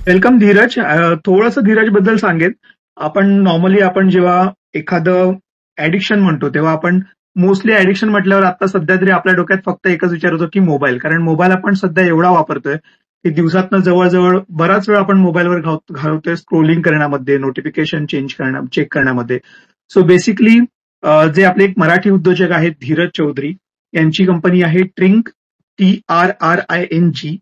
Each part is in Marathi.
वेलकम धीरज. थोडंसं धीरज बद्दल सांगेन. आपण जेव्हा एखादं ऍडिक्शन म्हणतो तेव्हा आपण मोस्टली ऍडिक्शन म्हटल्यावर आता सध्या तरी आपल्या डोक्यात फक्त एकच विचार होतो की मोबाईल. कारण मोबाईल आपण सध्या एवढा वापरतोय की दिवसातनं जवळजवळ बराच वेळ आपण मोबाईलवर घालवतोय स्क्रोलिंग करण्यामध्ये, नोटिफिकेशन चेक करण्यामध्ये. सो बेसिकली जे आपले एक मराठी उद्योजक आहेत धीरज चौधरी, यांची कंपनी आहे ट्रिंक, TRRING.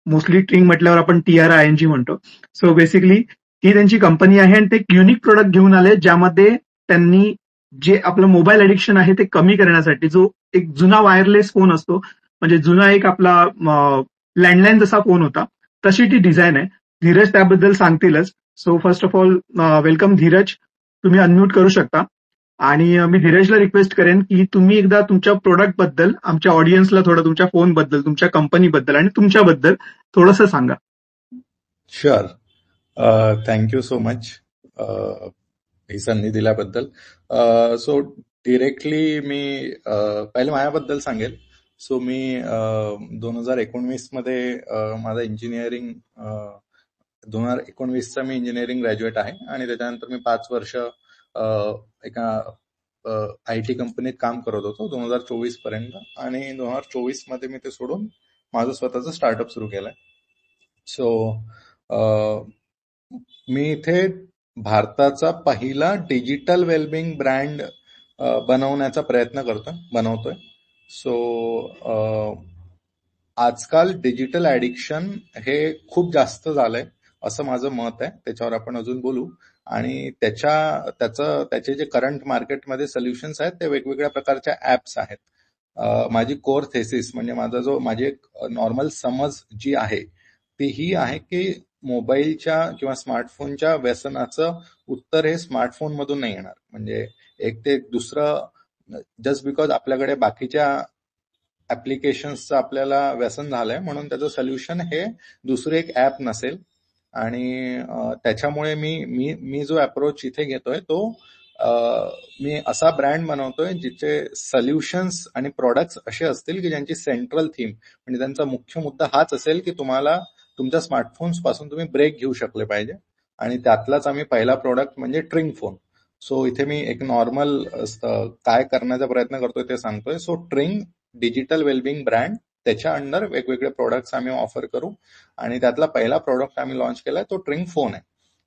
मोस्टली ट्रिंग म्हटल्यावर आपण TRING म्हणतो. सो बेसिकली ही त्यांची कंपनी आहे आणि ते एक युनिक प्रोडक्ट घेऊन आले ज्यामध्ये त्यांनी जे आपलं मोबाईल ऍडिक्शन आहे ते कमी करण्यासाठी जो एक जुना वायरलेस फोन असतो, म्हणजे जुना एक आपला लँडलाईन जसा फोन होता तशी ती डिझाईन आहे. धीरज त्याबद्दल सांगतीलच. So first of all welcome Dheeraj. तुम्ही अनम्यूट करू शकता. आणि मी धीरजला रिक्वेस्ट करेन की तुम्ही एकदा तुमच्या प्रोडक्ट बद्दल आमच्या ऑडियन्सला थोडं तुमच्या फोनबद्दल, तुमच्या कंपनीबद्दल आणि तुमच्याबद्दल थोडंसं सांगा. शुअर. थँक्यू सो मच ही संधी दिल्याबद्दल. सो डिरेक्टली मी पहिले माझ्याबद्दल सांगेल. सो मी 2019 मध्ये माझं इंजिनिअरिंग 2019चा मी इंजिनिअरिंग ग्रॅज्युएट आहे आणि त्याच्यानंतर मी 5 वर्ष एका IT कंपनीत काम करत होतो 2024 पर्यंत, आणि 2024 मध्ये मी ते सोडून माझं स्वतःचं स्टार्टअप सुरू केलंय. सो मी इथे भारताचा पहिला डिजिटल वेलबिंग ब्रँड बनवण्याचा प्रयत्न बनवतोय. सो आजकाल डिजिटल ऍडिक्शन हे खूप जास्त झालंय असं माझं मत आहे. त्याच्यावर आपण अजून बोलू. आणि त्याचे जे करंट मार्केटमध्ये सोल्युशन्स आहेत ते वेगवेगळ्या प्रकारच्या ऍप्स आहेत. माझी कोर थेसिस म्हणजे माझी एक नॉर्मल समज जी आहे ती ही आहे की मोबाईलच्या किंवा स्मार्टफोनच्या व्यसनाचं उत्तर हे स्मार्टफोन मधून नाही येणार. म्हणजे एक ते दुसरं जस्ट बिकॉज आपल्याकडे बाकीच्या ऍप्लिकेशन्सचं आपल्याला व्यसन झालंय म्हणून त्याचं सोल्युशन हे दुसरं एक ऍप नसेल. आणि त्याच्यामुळे मी जो अप्रोच इथे घेतोय तो मी असा ब्रँड बनवतोय जिचे सोल्युशन्स आणि प्रोडक्ट्स असे असतील की ज्यांची सेंट्रल थीम म्हणजे त्यांचा मुख्य मुद्दा हाच असेल की तुम्हाला तुमच्या स्मार्टफोन्स पासून तुम्ही ब्रेक घेऊ शकले पाहिजे. आणि त्यातलाच आम्ही पहिला प्रोडक्ट म्हणजे ट्रिंग फोन. सो इथे मी एक नॉर्मल काय करण्याचा प्रयत्न करतोय ते सांगतोय. सो ट्रिंग डिजिटल वेलबिंग ब्रँड, त्याच्या अंडर वेगवेगळे प्रोडक्ट्स आम्ही ऑफर करू. आणि त्यातला पहिला प्रोडक्ट आम्ही लॉन्च केलाय तो ट्रिंग फोन आहे.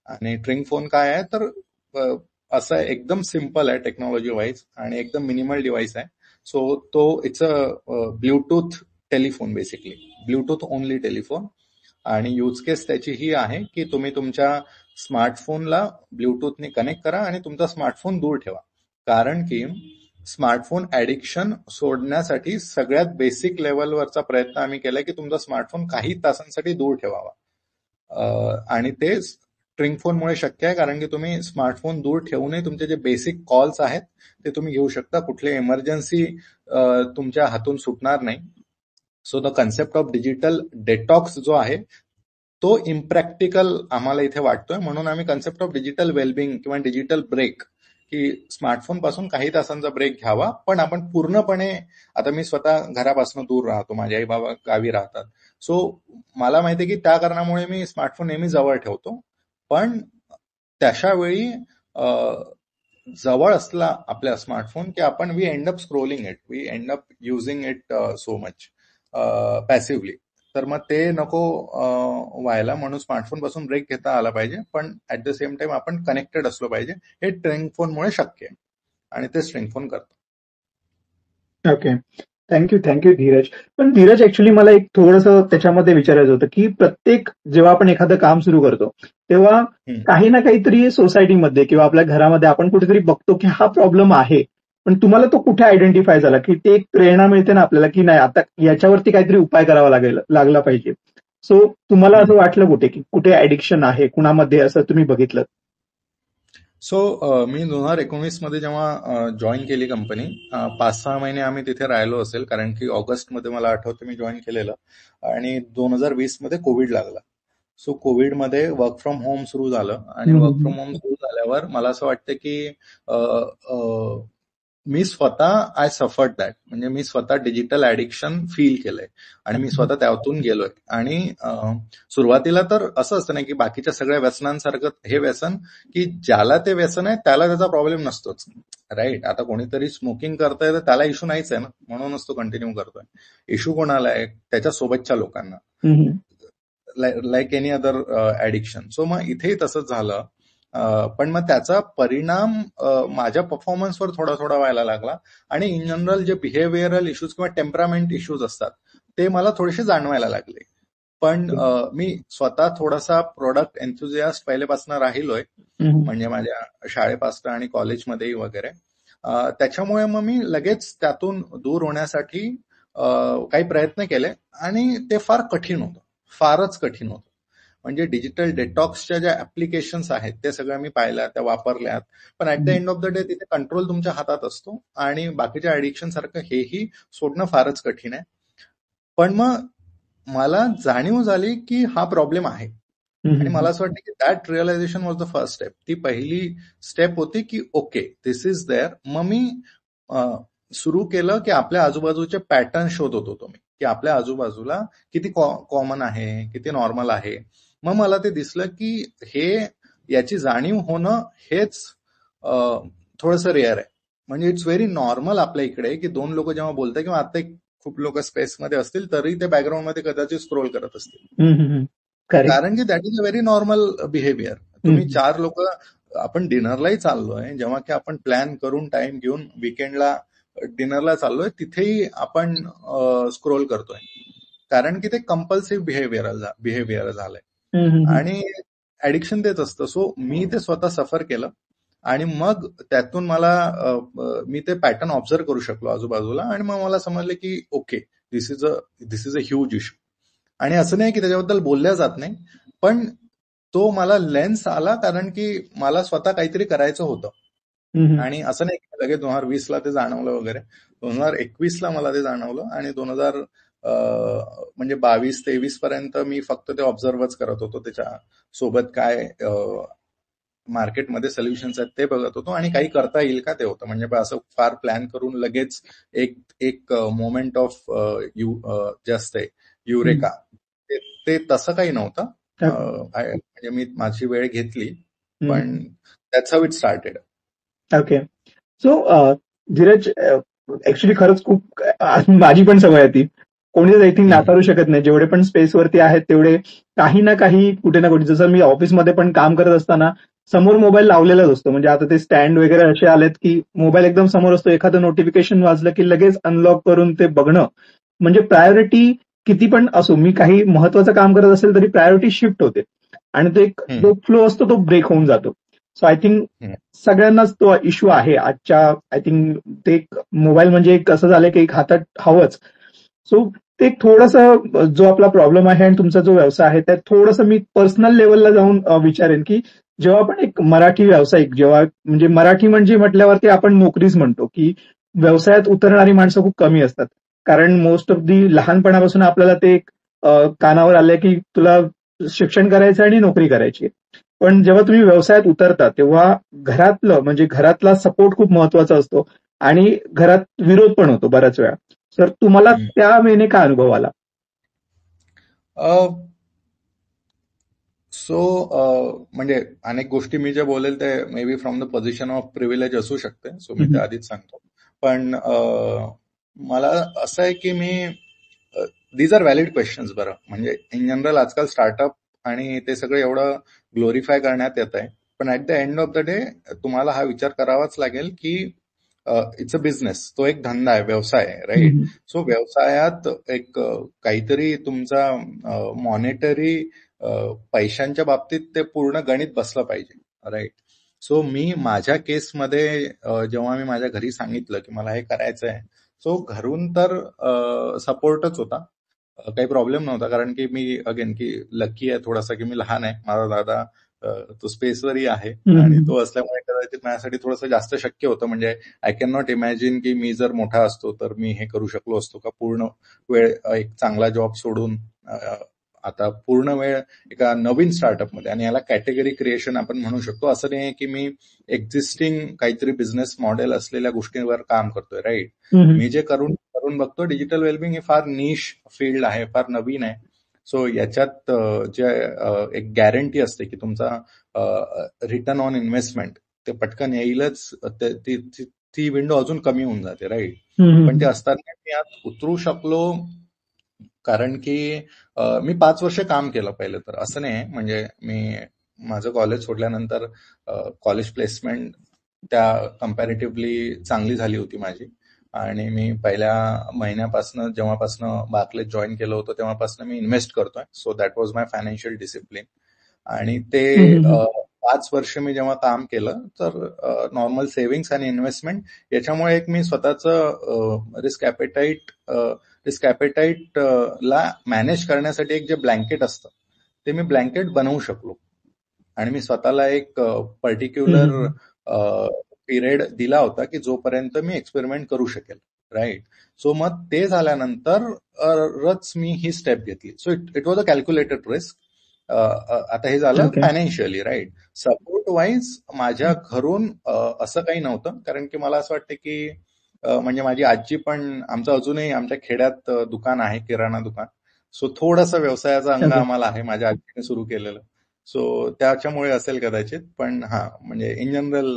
आणि ट्रिंग फोन काय आहे तर असं एकदम सिम्पल आहे टेक्नॉलॉजी वाईज आणि एकदम मिनिमल डिव्हाइस आहे. सो तो it's a Bluetooth telephone, basically Bluetooth only telephone. आणि यूज केस त्याची ही आहे की तुम्ही तुमच्या स्मार्टफोनला ब्ल्यूटूथने कनेक्ट करा आणि तुमचा स्मार्टफोन दूर ठेवा. कारण की स्मार्टफोन ऍडिक्शन सोडण्यासाठी सगळ्यात बेसिक लेवलवरचा प्रयत्न आम्ही केलाय की तुमचा स्मार्टफोन काही तासांसाठी दूर ठेवावा. आणि ते ट्रिंग फोनमुळे शक्य आहे कारण की तुम्ही स्मार्टफोन दूर ठेवूनही तुमचे जे बेसिक कॉल्स आहेत ते तुम्ही घेऊ शकता. कुठली इमर्जन्सी तुमच्या हातून सुटणार नाही. So the concept of digital detox जो आहे तो इम्प्रॅक्टिकल आम्हाला इथे वाटतोय. म्हणून आम्ही कन्सेप्ट ऑफ डिजिटल वेलबिंग किंवा डिजिटल ब्रेक की स्मार्टफोन पासून काही तासांचा ब्रेक घ्यावा, पण आपण पूर्णपणे, आता मी स्वतः घरापासून दूर राहतो, माझे आई बाबा गावी राहतात. सो मला माहितीये की त्या कारणामुळे मी स्मार्टफोन नेहमी जवळ ठेवतो. पण तशा वेळी जवळ असला आपल्या स्मार्टफोन की आपण we end up scrolling it, we end up using it so much passively. तर मग ते नको व्हायला म्हणून स्मार्टफोन पासून ब्रेक घेता आला पाहिजे, पण ऍट द सेम टाइम आपण कनेक्टेड असलो पाहिजे. हे ट्रिंग फोनमुळे शक्य आहे आणि ते ट्रिंग फोन करतो. Okay, thank you Dheeraj. पण धीरज, ऍक्च्युली मला एक थोडंसं त्याच्यामध्ये विचारायचं होतं की प्रत्येक जेव्हा आपण एखादं काम सुरू करतो तेव्हा काही ना काहीतरी सोसायटीमध्ये किंवा आपल्या घरामध्ये आपण कुठेतरी बघतो की हा प्रॉब्लेम आहे, पण तुम्हाला तो कुठे आयडेंटिफाय झाला की ते एक प्रेरणा मिळते ना आपल्याला की नाही आता याच्यावरती काहीतरी उपाय करावा लागला पाहिजे. सो तुम्हाला असं वाटलं कुठे की कुठे ऍडिक्शन आहे, कुणामध्ये असं तुम्ही बघितलं? सो मी 2019 मध्ये जेव्हा जॉईन केली कंपनी, 5-6 महिने आम्ही तिथे राहिलो असेल, कारण की ऑगस्टमध्ये मला आठवतं मी जॉईन केलेलं. आणि 2020 मध्ये कोविड लागला. सो कोविडमध्ये वर्क फ्रॉम होम सुरू झालं आणि वर्क फ्रॉम होम सुरू झाल्यावर मला असं वाटतं की मी स्वतः आय सफर्ड दॅट, म्हणजे मी स्वतः डिजिटल ऍडिक्शन फील केलंय आणि मी स्वतः त्यातून गेलोय. आणि सुरुवातीला तर असं असतं ना की बाकीच्या सगळ्या व्यसनांसारखं हे व्यसन की ज्याला ते व्यसन आहे त्याला त्याचा प्रॉब्लेम नसतोच, राईट. आता कोणीतरी स्मोकिंग करतोय तर त्याला इश्यू नाहीच आहे ना, म्हणूनच तो कंटिन्यू करतोय. इश्यू कोणाला आहे? त्याच्या सोबतच्या लोकांना, like any other addiction. So मग इथेही तसंच झालं. पण मग त्याचा परिणाम माझ्या परफॉर्मन्सवर थोडा थोडा व्हायला लागला आणि इन जनरल जे बिहेवियरल इश्यूज किंवा टेम्परामेंट इश्यूज असतात ते मला थोडेसे जाणवायला लागले. पण मी स्वतः थोडासा प्रोडक्ट एन्थुझियास्ट पहिलेपासून राहिलोय, म्हणजे माझ्या शाळेपासून आणि कॉलेजमध्येही वगैरे. त्याच्यामुळे मग मी लगेच त्यातून दूर होण्यासाठी काही प्रयत्न केले आणि ते फार कठीण होतं, फारच कठीण होतं. म्हणजे डिजिटल डेटॉक्सच्या ज्या ऍप्लिकेशन्स आहेत ते सगळ्या मी पाहिल्या, त्या वापरल्यात, पण at the end of the day तिथे कंट्रोल तुमच्या हातात असतो आणि बाकीच्या ऍडिक्शन सारखं हेही सोडणं फारच कठीण आहे. पण मग मला जाणीव झाली की हा प्रॉब्लेम आहे आणि मला असं वाटतं की that realisation was the first step. ती पहिली स्टेप होती की ओके दिस इज देअर. मग मी सुरू केलं की आपल्या आजूबाजूचे पॅटर्न शोधत होतो मी, की आपल्या आजूबाजूला किती कॉमन आहे, किती नॉर्मल आहे. मग मला ते दिसलं की हे याची जाणीव होणं हेच थोडंसं रेअर आहे. म्हणजे इट्स व्हेरी नॉर्मल आपल्या इकडे की दोन लोक जेव्हा बोलतात किंवा आता खूप लोक स्पेसमध्ये असतील तरी ते बॅकग्राऊंडमध्ये कदाचित स्क्रोल करत असतील, कारण की that is a very normal behaviour. तुम्ही चार लोक, आपण डिनरलाही चाललोय, जेव्हा की आपण प्लॅन करून टाइम घेऊन विकेंडला डिनरला चाललोय तिथेही आपण स्क्रोल करतोय, कारण की ते कंपल्सिव्ह बिहेवियर झालंय आणि ऍडिक्शन तेच असतं. सो मी ते स्वतः सफर केलं आणि मग त्यातून मला मी ते पॅटर्न ऑब्झर्व करू शकलो आजूबाजूला आणि मग मला समजलं की okay this is a huge issue. आणि असं नाही की त्याच्याबद्दल बोलल्या जात नाही, पण तो मला लेन्स आला कारण की मला स्वतः काहीतरी करायचं होतं. आणि असं नाही की लगेच 2020ला ते जाणवलं वगैरे, 2021ला मला ते जाणवलं आणि 2000 म्हणजे 22-23 पर्यंत मी फक्त ते ऑब्झर्वच करत होतो. त्याच्या सोबत काय मार्केटमध्ये सोल्युशन्स आहेत ते बघत होतो आणि काही करता येईल का ते होतं. म्हणजे असं फार प्लॅन करून लगेच एक मोमेंट ऑफ जे असते युरेका, ते तसं काही नव्हतं. म्हणजे मी माझी वेळ घेतली, पण that's how it started. Okay. So Dheeraj, actually खरंच खूप माझी पण सवय आहे ती. कोणीच आय थिंक नाकारू शकत नाही. जेवढे पण स्पेसवरती आहेत तेवढे काही ना काही कुठे ना कुठे, जसं मी ऑफिसमध्ये पण काम करत असताना समोर मोबाईल लावलेलाच असतो. म्हणजे आता ते स्टँड वगैरे असे आलेत की मोबाईल एकदम समोर असतो, एखादं नोटिफिकेशन वाजलं की लगेच अनलॉक करून ते बघणं. म्हणजे प्रायोरिटी किती पण असो, मी काही महत्वाचं काम करत असेल तरी प्रायोरिटी शिफ्ट होते आणि तो एक जो फ्लो असतो तो ब्रेक होऊन जातो. सो आय थिंक सगळ्यांनाच तो इश्यू आहे आजच्या. आय थिंक ते मोबाईल म्हणजे एक असं झालंय की एक हातात हवंच. सो ते थोडंसं जो आपला प्रॉब्लेम आहे आणि तुमचा जो व्यवसाय आहे त्यात थोडंसं मी पर्सनल लेवलला जाऊन विचारेन की जेव्हा आपण एक मराठी व्यावसायिक, जेव्हा म्हणजे मराठी म्हणजे म्हटल्यावरती आपण नोकरीच म्हणतो की व्यवसायात उतरणारी माणसं खूप कमी असतात. कारण मोस्ट ऑफ दी लहानपणापासून आपल्याला ते कानावर आलंय की तुला शिक्षण करायचं आणि नोकरी करायची. पण जेव्हा तुम्ही व्यवसायात उतरता तेव्हा घरातलं म्हणजे घरातला सपोर्ट खूप महत्वाचा असतो आणि घरात विरोध पण होतो बऱ्याच वेळा. तर तुम्हाला त्या वेळेने काय अनुभव आला? सो म्हणजे अनेक गोष्टी मी जे बोलेल ते may be from the position of privilege असू शकते. सो मी ते आधीच सांगतो. पण मला असं आहे की मी दीज आर व्हॅलिड क्वेश्चन्स. बरं, म्हणजे इन जनरल आजकाल स्टार्टअप आणि ते सगळं एवढं ग्लोरिफाय करण्यात येत आहे, पण at the end of the day तुम्हाला हा विचार करावाच लागेल की इट्स अ बिझनेस, तो एक धंदा आहे, व्यवसाय आहे, राईट. सो व्यवसायात एक काहीतरी तुमचा मॉनिटरी पैशांच्या बाबतीत ते पूर्ण गणित बसलं पाहिजे, राईट. सो मी माझ्या केसमध्ये जेव्हा मी माझ्या घरी सांगितलं की मला हे करायचं आहे, सो घरून तर सपोर्टच होता, काही प्रॉब्लेम नव्हता. कारण की मी अगेन की लकी आहे थोडासा की मी लहान आहे, माझा दादा तो स्पेसवरही आहे आणि तो असल्यामुळे कदाचित माझ्यासाठी थोडंसं जास्त शक्य होतं. म्हणजे आय कॅन नॉट इमॅजिन की मी जर मोठा असतो तर मी हे करू शकलो असतो का, पूर्ण वेळ एक चांगला जॉब सोडून आता पूर्ण वेळ एका नवीन स्टार्टअपमध्ये, आणि याला कॅटेगरी क्रिएशन आपण म्हणू शकतो. असं नाही की मी एक्झिस्टिंग काहीतरी बिझनेस मॉडेल असलेल्या गोष्टींवर काम करतोय, राईट. मी जे करून बघतो, डिजिटल वेलबिंग ही फार निश फील्ड आहे, फार नवीन आहे. सो याच्यात जे एक गॅरंटी असते की तुमचा रिटर्न ऑन इन्व्हेस्टमेंट ते पटकन येईलच, ती विंडो अजून कमी होऊन जाते, राईट. पण ते असताना मी यात उतरू शकलो कारण की मी 5 वर्ष काम केलं पहिलं तर. असं नाही, म्हणजे मी माझं कॉलेज सोडल्यानंतर कॉलेज प्लेसमेंट त्या कम्पॅरेटिव्हली चांगली झाली होती माझी, आणि मी पहिल्या महिन्यापासून जेव्हापासून बार्कलेज जॉईन केलं होतं तेव्हापासून मी इन्व्हेस्ट करतोय. So that was my financial discipline. आणि ते 5 वर्ष मी जेव्हा काम केलं तर नॉर्मल सेव्हिंग्स आणि इन्व्हेस्टमेंट याच्यामुळे एक मी स्वतःचं रिस्क ॲपेटाईट ला मॅनेज करण्यासाठी एक जे ब्लँकेट असतं ते मी ब्लँकेट बनवू शकलो, आणि मी स्वतःला एक पर्टिक्युलर पिरियड दिला होता की जोपर्यंत मी एक्सपेरिमेंट करू शकेल, राईट. सो मग ते झाल्यानंतरच मी ही स्टेप घेतली. So it was a calculated risk. आता हे झालं फायनान्शियली, राईट. सपोर्ट वाईज माझ्या घरून असं काही नव्हतं, कारण की मला असं वाटतं की म्हणजे माझी आजी पण, आमचं अजूनही आमच्या खेड्यात दुकान आहे, किराणा दुकान. सो थोडासा व्यवसायाचा अंग आम्हाला आहे, माझ्या आजीने सुरू केलेलं. सो त्याच्यामुळे असेल कदाचित, पण म्हणजे इन जनरल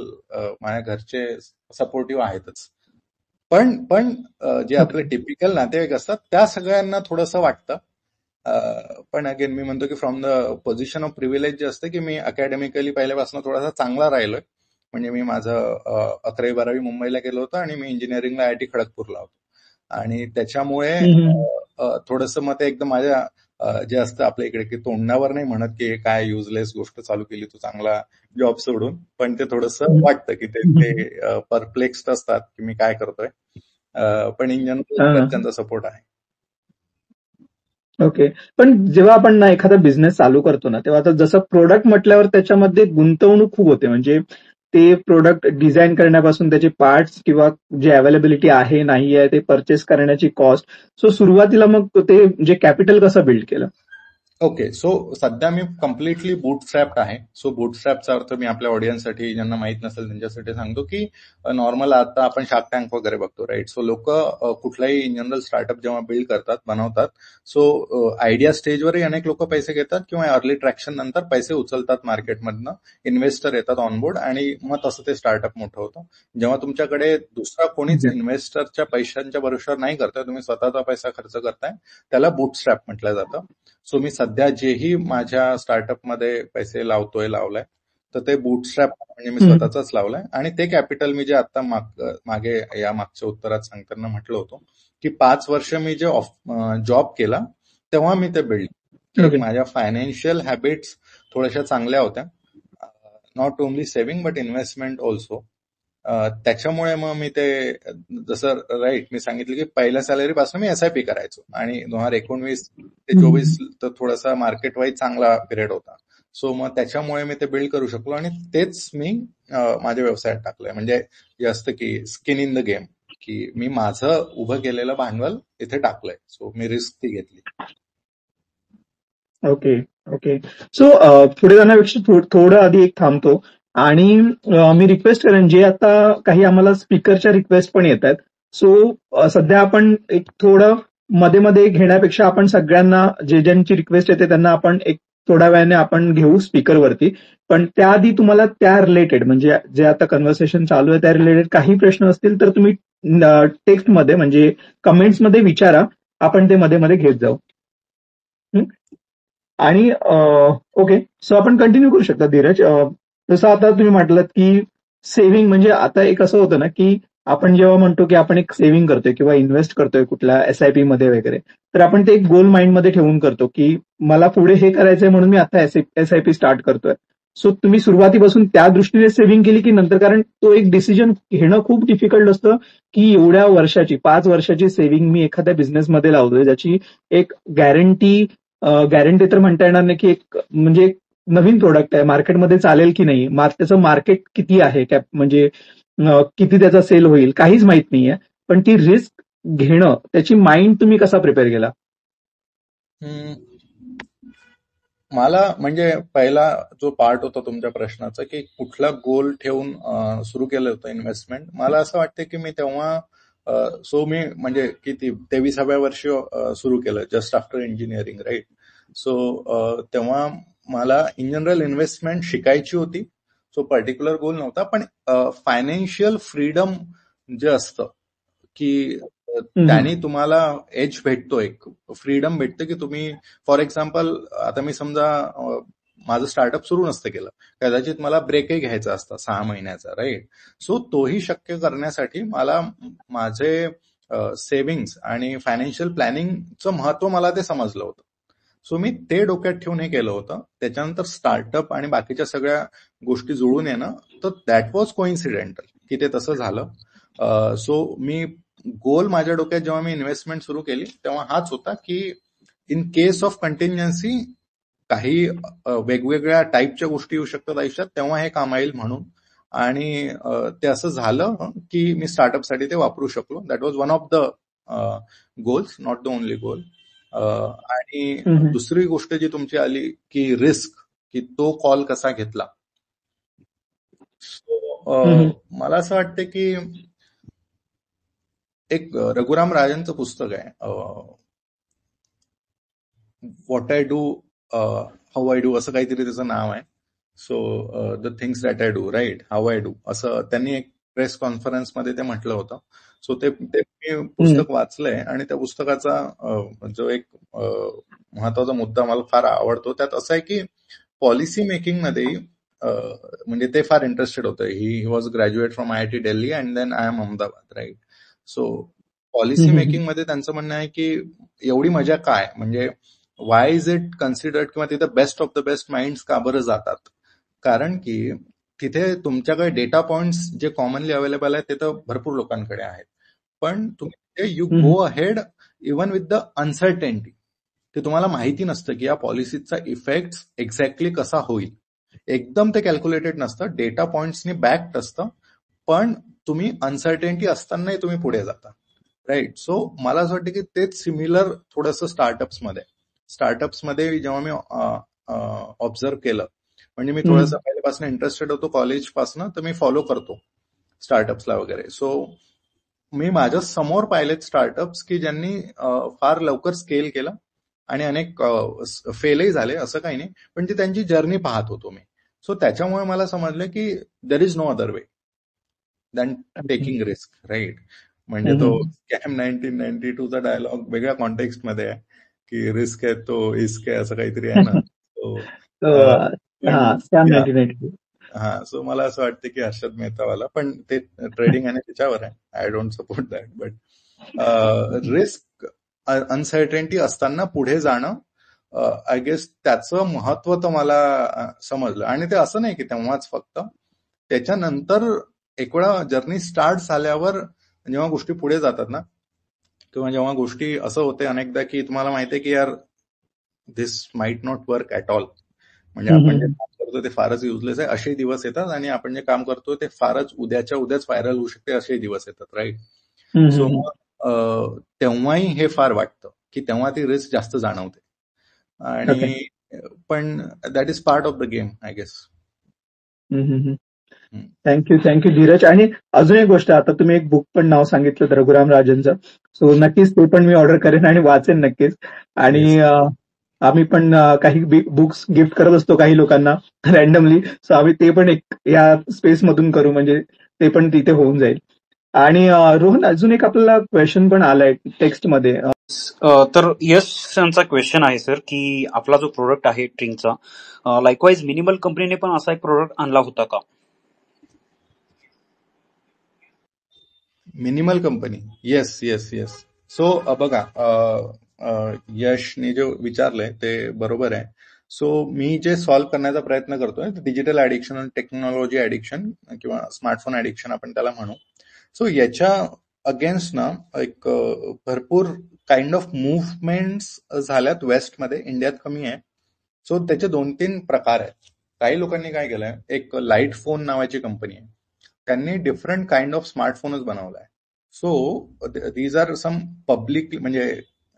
माझ्या घरचे सपोर्टिव्ह आहेतच. पण जे आपले टिपिकल नातेवाईक असतात त्या सगळ्यांना थोडंसं वाटतं. पण अगेन मी म्हणतो की from the position of privilege जे असतं की मी अकॅडमिकली पहिल्यापासून थोडासा चांगला राहिलोय. म्हणजे मी माझं 11वी-12वी मुंबईला केलं होतं आणि मी इंजिनिअरिंगला IIT खडगपूरला होतो, आणि त्याच्यामुळे थोडंसं मग ते एकदम माझ्या जे असतं आपल्या इकडे की तोंडावर नाही म्हणत की काय युजलेस गोष्ट चालू केली तू चांगला जॉब सोडून, पण ते थोडंसं वाटतं की ते परप्लेक्स्ड असतात की मी काय करतोय. पण इन जनरल त्यांचा सपोर्ट आहे. ओके. पण जेव्हा आपण ना एखादा बिझनेस चालू करतो ना, तेव्हा आता जसं प्रोडक्ट म्हटल्यावर त्याच्यामध्ये गुंतवणूक खूप होते. म्हणजे ते प्रोडक्ट डिझाईन करण्यापासून त्याचे पार्ट्स किंवा जे अवेलेबिलिटी आहे नाही आहे ते परचेस करण्याची कॉस्ट. सो सुरुवातीला मग ते जे कॅपिटल कसं बिल्ड केलं? ओके. सो सध्या मी कम्प्लिटली बूटस्ट्रॅप्ड आहे. सो बूटस्ट्रॅपचा अर्थ मी आपल्या ऑडियन्ससाठी, ज्यांना माहित नसेल त्यांच्यासाठी सांगतो की नॉर्मल आता आपण शार्क टँक वगैरे बघतो, राईट. सो लोक कुठलाही इन जनरल स्टार्टअप जेव्हा बिल्ड करतात, बनवतात, सो आयडिया स्टेजवरही अनेक लोक पैसे घेतात किंवा अर्ली ट्रॅक्शन नंतर पैसे उचलतात मार्केटमधनं, इन्व्हेस्टर येतात ऑनबोर्ड, आणि मग तसं ते स्टार्टअप मोठं होतं. जेव्हा तुमच्याकडे दुसरा कोणीच इन्व्हेस्टरच्या पैशांच्या भरोश्यावर नाही करताय, तुम्ही स्वतःचा पैसा खर्च करताय, त्याला बूटस्ट्रॅप म्हटलं जातं. सो मी सध्या जेही माझ्या स्टार्टअपमध्ये पैसे लावलाय तर ते बूटस्ट्रॅप म्हणजे मी स्वतःचाच लावलाय, आणि ते कॅपिटल मी जे आता मागे या मागच्या उत्तरात सांगताना म्हटलं होतं की 5 वर्ष मी जे जॉब केला तेव्हा मी ते बिल्ड. माझ्या फायनान्शियल हॅबिट्स थोड्याशा चांगल्या होत्या, not only saving but investment also. त्याच्यामुळे मग मी ते जसं राईट मी सांगितलं की पहिल्या सॅलरीपासून मी SIP करायचो, आणि 2019 ते 24 तर थोडासा मार्केट वाईज चांगला पिरियड होता. सो मग त्याच्यामुळे मी ते बिल्ड करू शकलो, आणि तेच मी माझ्या व्यवसायात टाकलंय. म्हणजे जे असतं की स्किन इन द गेम, की मी माझं उभं केलेलं भांडवल इथे टाकलंय. सो मी रिस्क ती घेतली. ओके. सो पुढे जाण्यापेक्षा थोडं आधी एक थांबतो, आणि मी रिक्वेस्ट करेन, जे आता काही आम्हाला स्पीकरच्या रिक्वेस्ट पण येत आहेत. सो सध्या आपण एक थोडं मध्ये मध्ये घेण्यापेक्षा आपण सगळ्यांना जे ज्यांची रिक्वेस्ट येते त्यांना आपण एक थोड्या वेळाने आपण घेऊ स्पीकरवरती. पण त्याआधी तुम्हाला त्या रिलेटेड, म्हणजे जे आता कन्व्हर्सेशन चालू आहे त्या रिलेटेड काही प्रश्न असतील तर तुम्ही टेक्स्टमध्ये म्हणजे कमेंट्समध्ये विचारा, आपण ते मध्ये मध्ये घेत जाऊ. आणि ओके, सो आपण कंटिन्यू करू शकता धीरज. जसं आता तुम्ही म्हटलं की सेव्हिंग, म्हणजे आता एक असं होतं ना की आपण जेव्हा म्हणतो की आपण एक सेव्हिंग करतोय किंवा इन्व्हेस्ट करतोय कुठल्या SIP मध्ये वगैरे, तर आपण ते एक गोल माइंडमध्ये ठेवून करतो की मला पुढे हे करायचंय म्हणून मी आता SIP स्टार्ट करतोय. सो तुम्ही सुरुवातीपासून त्या दृष्टीने सेव्हिंग केली की नंतर, कारण तो एक डिसिजन घेणं खूप डिफिकल्ट असतं की एवढ्या वर्षाची 5 वर्षाची सेव्हिंग मी एखाद्या बिझनेसमध्ये लावतोय, ज्याची एक गॅरंटी तर म्हणता येणार नाही की एक म्हणजे एक नवीन प्रोडक्ट आहे, मार्केटमध्ये चालेल की नाही, त्याचं मार्केट किती आहे, म्हणजे किती त्याचा सेल होईल, काहीच माहित नाहीये. पण ती रिस्क घेणं, त्याची माइंड तुम्ही कसा प्रिपेअर केला? मला म्हणजे पहिला जो पार्ट होता तुमच्या प्रश्नाचा की कुठला गोल ठेवून सुरू केलं होतं इन्व्हेस्टमेंट, मला असं वाटतं की मी तेव्हा सो मी म्हणजे किती 23व्या वर्षी सुरू केलं just after engineering, right. So तेव्हा मला इन जनरल इन्व्हेस्टमेंट शिकायची होती. सो पर्टिक्युलर गोल नव्हता, पण फायनान्शियल फ्रीडम जे असतं की त्याने तुम्हाला एज भेटतो, एक फ्रीडम भेटतं की तुम्ही फॉर एक्झाम्पल आता मी समजा माझं स्टार्टअप सुरू नसतं केलं, कदाचित मला ब्रेकही घ्यायचा असता 6 महिन्याचा, राईट. सो तोही शक्य करण्यासाठी मला माझे सेव्हिंग्स आणि फायनान्शियल प्लॅनिंगचं महत्व मला ते समजलं होतं. सो मी ते डोक्यात ठेवून हे केलं होतं. त्याच्यानंतर स्टार्टअप आणि बाकीच्या सगळ्या गोष्टी जुळून येणं, तर दॅट वॉज कोइन्सिडेंटल की ते तसं झालं. सो मी गोल माझ्या डोक्यात जेव्हा मी इन्व्हेस्टमेंट सुरू केली तेव्हा हाच होता की इन केस ऑफ कंटिन्जन्सी काही वेगवेगळ्या टाईपच्या गोष्टी येऊ शकतात आयुष्यात, तेव्हा हे काम येईल म्हणून. आणि ते असं झालं की मी स्टार्टअपसाठी ते वापरू शकलो. That was one of the goals, not the only goal. आणि दुसरी गोष्ट जी तुमची आली की रिस्क, की तो कॉल कसा घेतला. मला असं वाटतं की एक रघुराम राजनचं पुस्तक आहे, what I do how I do, असं काहीतरी त्याचं नाव आहे. So the things that I do, right, how I do, असं त्यांनी एक प्रेस कॉन्फरन्समध्ये ते म्हटलं होतं. सो ते मी पुस्तक वाचलंय आणि त्या पुस्तकाचा जो एक महत्वाचा मुद्दा मला फार आवडतो त्यात असं आहे की पॉलिसी मेकिंगमध्ये म्हणजे ते फार इंटरेस्टेड होतं. He was graduate from IIT Delhi and then IIM Ahmedabad, right. So policy मेकिंगमध्ये त्यांचं म्हणणं आहे की एवढी मजा काय, म्हणजे वाय इज इट कन्सिडर्ड किंवा तिथे best of the best minds का बरं जातात. कारण की तिथे तुमच्याकडे डेटा पॉइंट्स जे कॉमनली अवेलेबल आहेत ते तर भरपूर लोकांकडे आहेत, पण तुम्ही you go ahead even with the uncertainty, की तुम्हाला माहिती नसतं की या पॉलिसीचा इफेक्ट एक्झॅक्टली कसा होईल. एकदम ते कॅल्क्युलेटेड नसतं, डेटा पॉइंट्सनी बॅक्ड असतं, पण तुम्ही अनसर्टेनिटी असतानाही तुम्ही पुढे जाता, राईट. सो मला असं वाटतं की तेच सिमिलर थोडंसं स्टार्टअप्समध्ये जेव्हा मी ऑब्झर्व केलं, म्हणजे मी थोडंसं पहिल्यापासून इंटरेस्टेड होतो कॉलेजपासून, तर मी फॉलो करतो स्टार्टअप्सला वगैरे. सो मी माझ्या समोर पाहिलेत स्टार्टअप्स की ज्यांनी फार लवकर स्केल केलं आणि अनेक फेलही झाले, असं काही नाही, पण ती त्यांची जर्नी पाहत होतो मी. सो त्याच्यामुळे मला समजलं की there is no other way than taking risk, right. म्हणजे तो स्कॅम 1992चा डायलॉग वेगळ्या कॉन्टेक्स्टमध्ये आहे की रिस्क आहे तो इस्क आहे, असं काहीतरी आहे ना. सो मला असं वाटतं की हर्षद मेहतावाला, पण ते ट्रेडिंग आणि त्याच्यावर आहे, I don't support that. But risk uncertainty असताना पुढे जाणं, आय गेस त्याचं महत्व तर मला समजलं. आणि ते असं नाही की तेव्हाच, फक्त त्याच्यानंतर एक वेळा जर्नी स्टार्ट झाल्यावर जेव्हा गोष्टी पुढे जातात ना, किंवा जेव्हा गोष्टी असं होते अनेकदा की तुम्हाला माहिती आहे की यार this might not work at all, म्हणजे आपण जे काम करतो ते फारच युजलेस आहे, असे दिवस येतात. आणि आपण जे काम करतो ते फारच उद्याच्या उद्याच व्हायरल होऊ शकते, असे दिवस येतात, राईट. सो तेव्हाही हे फार वाटतं की तेव्हा ती रिस्क जास्त जाणवते. आणि पण that is part of the game, I guess. Thank you Dheeraj. आणि अजून एक गोष्ट, आता तुम्ही एक बुक पण नाव सांगितलं रघुराम राजनचं, सो नक्कीच ते पण मी ऑर्डर करेन आणि वाचेन नक्कीच. आणि आम्ही पण काही बुक्स गिफ्ट करत असतो काही लोकांना रॅन्डमली, सो आम्ही ते पण एक या स्पेस मधून करू, म्हणजे ते पण तिथे होऊन जाईल. आणि रोहन, अजून एक आपल्याला क्वेश्चन पण आलाय टेक्स्टमध्ये. तर यश यांचा क्वेश्चन आहे सर, की आपला जो प्रोडक्ट आहे ट्रिंगचा, लाईकवाईज मिनिमल कंपनीने पण असा एक प्रोडक्ट आणला होता का? Minimal company, yes. सो बघा, यशने जो विचारलंय ते बरोबर आहे. सो मी जे सॉल्व्ह करण्याचा प्रयत्न करतोय डिजिटल ऍडिक्शन आणि टेक्नॉलॉजी ऍडिक्शन किंवा स्मार्टफोन ऍडिक्शन आपण त्याला म्हणू. सो याच्या अगेन्स्ट ना एक भरपूर काइंड ऑफ मुव्हमेंट्स झाल्यात वेस्टमध्ये, इंडियात कमी आहे. सो त्याचे 2-3 प्रकार आहेत. काही लोकांनी काय केलंय, एक लाईट फोन नावाची कंपनी आहे, त्यांनी डिफरंट काइंड ऑफ स्मार्टफोनच बनवलाय. So these are some public, म्हणजे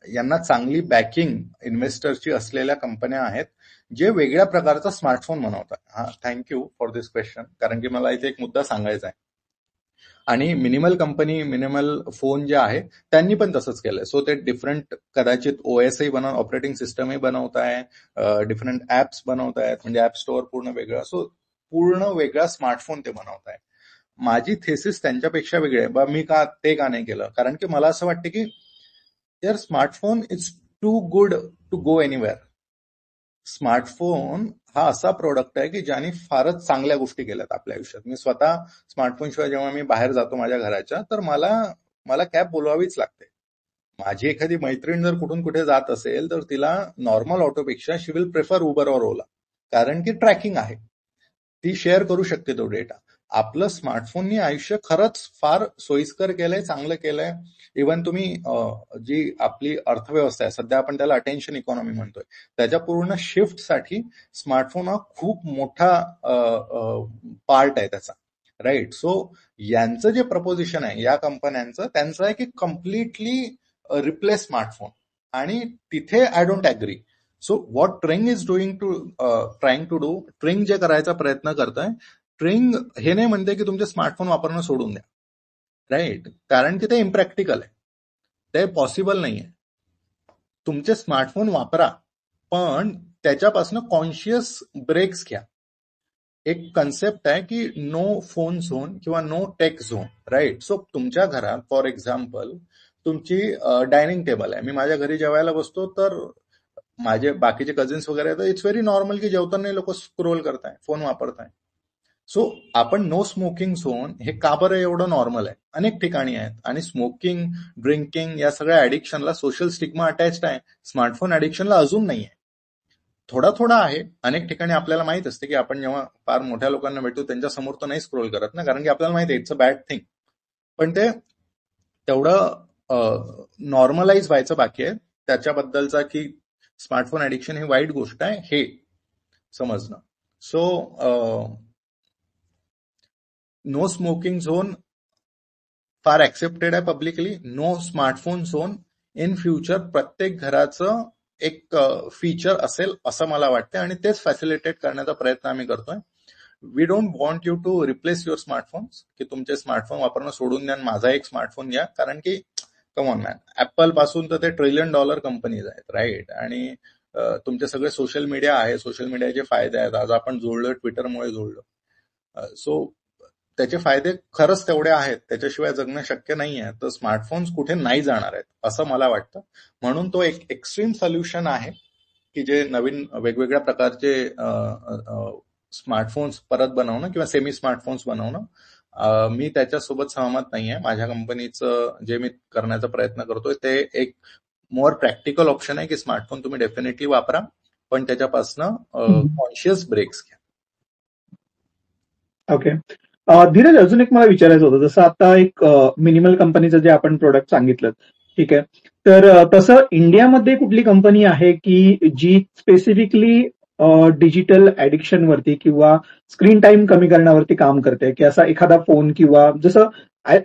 यांना चांगली बॅकिंग इन्व्हेस्टरची असलेल्या कंपन्या आहेत जे वेगळ्या प्रकारचा स्मार्टफोन बनवतात. हा, थँक्यू फॉर दिस क्वेश्चन, कारण की मला इथे एक मुद्दा सांगायचा आहे. आणि मिनिमल कंपनी, मिनिमल फोन जे आहे त्यांनी पण तसंच केलंय. सो ते डिफरंट कदाचित ओएसही ऑपरेटिंग सिस्टमही बनवत आहे, डिफरंट ऍप्स बनवत आहेत, म्हणजे ऍप स्टोअर पूर्ण वेगळं. सो पूर्ण वेगळा स्मार्टफोन ते बनवत आहे. माझी थेसिस त्यांच्यापेक्षा वेगळी आहे. मी ते का नाही केलं, कारण की मला असं वाटतं की यार smartphone is too good to go anywhere. Smartphone हा असा प्रोडक्ट आहे की ज्याने फारच चांगल्या गोष्टी केल्यात आपल्या आयुष्यात. मी स्वतः स्मार्टफोनशिवाय जेव्हा मी बाहेर जातो माझ्या घराच्या, तर मला कॅब बोलवावीच लागते. माझी एखादी मैत्रीण जर कुठून कुठे जात असेल तर तिला नॉर्मल ऑटोपेक्षा शी विल प्रेफर उबर और ओला, कारण की ट्रॅकिंग आहे, ती शेअर करू शकते तो डेटा. आपलं स्मार्टफोननी आयुष्य खरंच फार सोयीस्कर केलंय, चांगलं केलंय. इव्हन तुम्ही जी आपली अर्थव्यवस्था आहे, सध्या आपण त्याला अटेन्शन इकॉनॉमी म्हणतोय, त्याच्या पूर्ण शिफ्टसाठी स्मार्टफोन हा खूप मोठा पार्ट आहे त्याचा, राईट. सो यांचं जे प्रपोजिशन आहे या कंपन्यांचं, त्यांचं आहे की कम्प्लिटली रिप्लेस स्मार्टफोन, आणि तिथे I don't agree. So what Tring is trying to do, Tring जे करायचा प्रयत्न करतोय, ट्रिंग हे नाही म्हणते की तुमचे स्मार्टफोन वापरणं सोडून द्या, राईट, कारण की ते इम्प्रॅक्टिकल आहे, ते पॉसिबल नाहीये. तुमचे स्मार्टफोन वापरा, पण त्याच्यापासून कॉन्शियस ब्रेक्स घ्या. एक कन्सेप्ट आहे की नो फोन झोन किंवा no tech zone, right. So तुमच्या घरात फॉर एक्झाम्पल तुमची डायनिंग टेबल आहे. मी माझ्या घरी जेवायला बसतो तर माझे बाकीचे कझिन्स वगैरे, तर इट्स व्हेरी नॉर्मल की जेवताना लोक स्क्रोल करताय, फोन वापरताय. सो आपण नो स्मोकिंग झोन हे का बरं एवढं नॉर्मल आहे, अनेक ठिकाणी आहेत. आणि स्मोकिंग, ड्रिंकिंग या सगळ्या ऍडिक्शनला सोशल स्टिग्मा अटॅच्ड आहे, स्मार्टफोन ऍडिक्शनला अजून नाहीये. थोडा थोडा आहे. अनेक ठिकाणी आपल्याला माहित असते की आपण जेव्हा फार मोठ्या लोकांना भेटू त्यांच्या समोर तर नाही स्क्रोल करत ना, कारण की आपल्याला माहिती आहे इट्स अ बॅड थिंग. पण ते तेवढं नॉर्मलाइज व्हायचं बाकी आहे त्याच्याबद्दलचा, की स्मार्टफोन ऍडिक्शन ही वाईट गोष्ट आहे हे समजणं. सो नो स्मोकिंग झोन फार ऍक्सेप्टेड आहे publicly. No smartphone zone in future प्रत्येक घराचं एक फीचर असेल असं मला वाटतं, आणि तेच फॅसिलिटेट करण्याचा प्रयत्न आम्ही करतोय. We don't want you to replace your smartphones, की तुमचे स्मार्टफोन वापरणं सोडून द्या, माझा एक स्मार्टफोन घ्या, कारण की कम ऑन मॅन, ऍपल पासून तर ते $1 ट्रिलियन कंपनीज आहेत, राईट. आणि तुमचे सगळे सोशल मीडिया आहे, सोशल मीडियाचे फायदे आहेत. आज आपण जोडलो, ट्विटरमुळे जोडलो. सो त्याचे फायदे खरंच तेवढे आहेत, त्याच्याशिवाय जगणं शक्य नाही आहे. तर स्मार्टफोन्स कुठे नाही जाणार आहेत असं मला वाटतं. म्हणून तो एक एक्स्ट्रीम सोल्युशन आहे की जे नवीन वेगवेगळ्या प्रकारचे स्मार्टफोन्स परत बनवणं किंवा सेमी स्मार्टफोन्स बनवणं. मी त्याच्यासोबत सहमत नाहीये. माझ्या कंपनीचं जे मी करण्याचा प्रयत्न करतोय ते एक मोर प्रॅक्टिकल ऑप्शन आहे की स्मार्टफोन तुम्ही डेफिनेटली वापरा, पण त्याच्यापासून कॉन्शियस ब्रेक्स घ्या. ओके. धीरज, अजून एक मला विचारायचं होतं, जसं आता एक मिनिमल कंपनीचं जे आपण प्रोडक्ट सांगितलं, ठीक आहे, तर तसं इंडियामध्ये कुठली कंपनी आहे की जी स्पेसिफिकली डिजिटल ऍडिक्शन वरती किंवा स्क्रीन टाइम कमी करण्यावरती काम करते, की असा एखादा फोन, किंवा जसं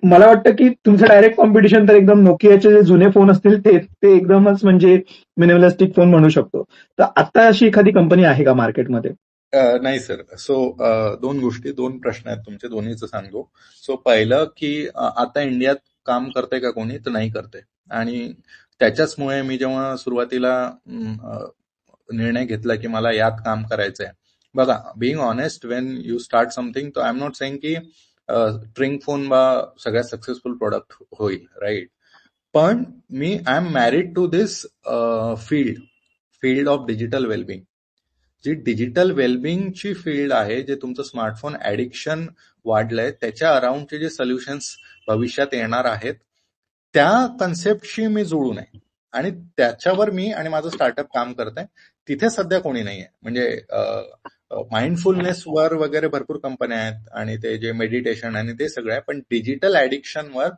मला वाटतं की तुमचं डायरेक्ट कॉम्पिटिशन तर एकदम नोकियाचे जे जुने फोन असतील ते एकदमच म्हणजे मिनिमलिस्टिक फोन म्हणू शकतो. तर आता अशी एखादी कंपनी आहे का मार्केटमध्ये? नाही सर. सो दोन गोष्टी, दोन प्रश्न आहेत तुमचे, दोन्हीचं सांगतो. सो पहिलं की आता इंडियात काम करते का कोणी, तर नाही करते. आणि त्याच्याचमुळे मी जेव्हा सुरुवातीला निर्णय घेतला की मला यात काम करायचंय. बघा, being honest, when you start something, तर आय एम नॉट सेइंग की ट्रिंग फोन सगळ्यात सक्सेसफुल प्रोडक्ट होईल, राईट. पण I am married to this field of digital wellbeing. जी डिजिटल वेलबिंगची फील्ड आहे, जे तुमचं स्मार्टफोन ऍडिक्शन वाढलंय त्याच्या अराउंडचे जे सोल्युशन्स भविष्यात येणार आहेत, त्या कन्सेप्टशी मी जुळू नये, आणि त्याच्यावर मी आणि माझं स्टार्टअप काम करत आहे. तिथे सध्या कोणी नाहीये. म्हणजे माइंडफुलनेसवर वगैरे भरपूर कंपन्या आहेत, आणि ते जे मेडिटेशन आणि ते सगळं आहे, पण डिजिटल ऍडिक्शनवर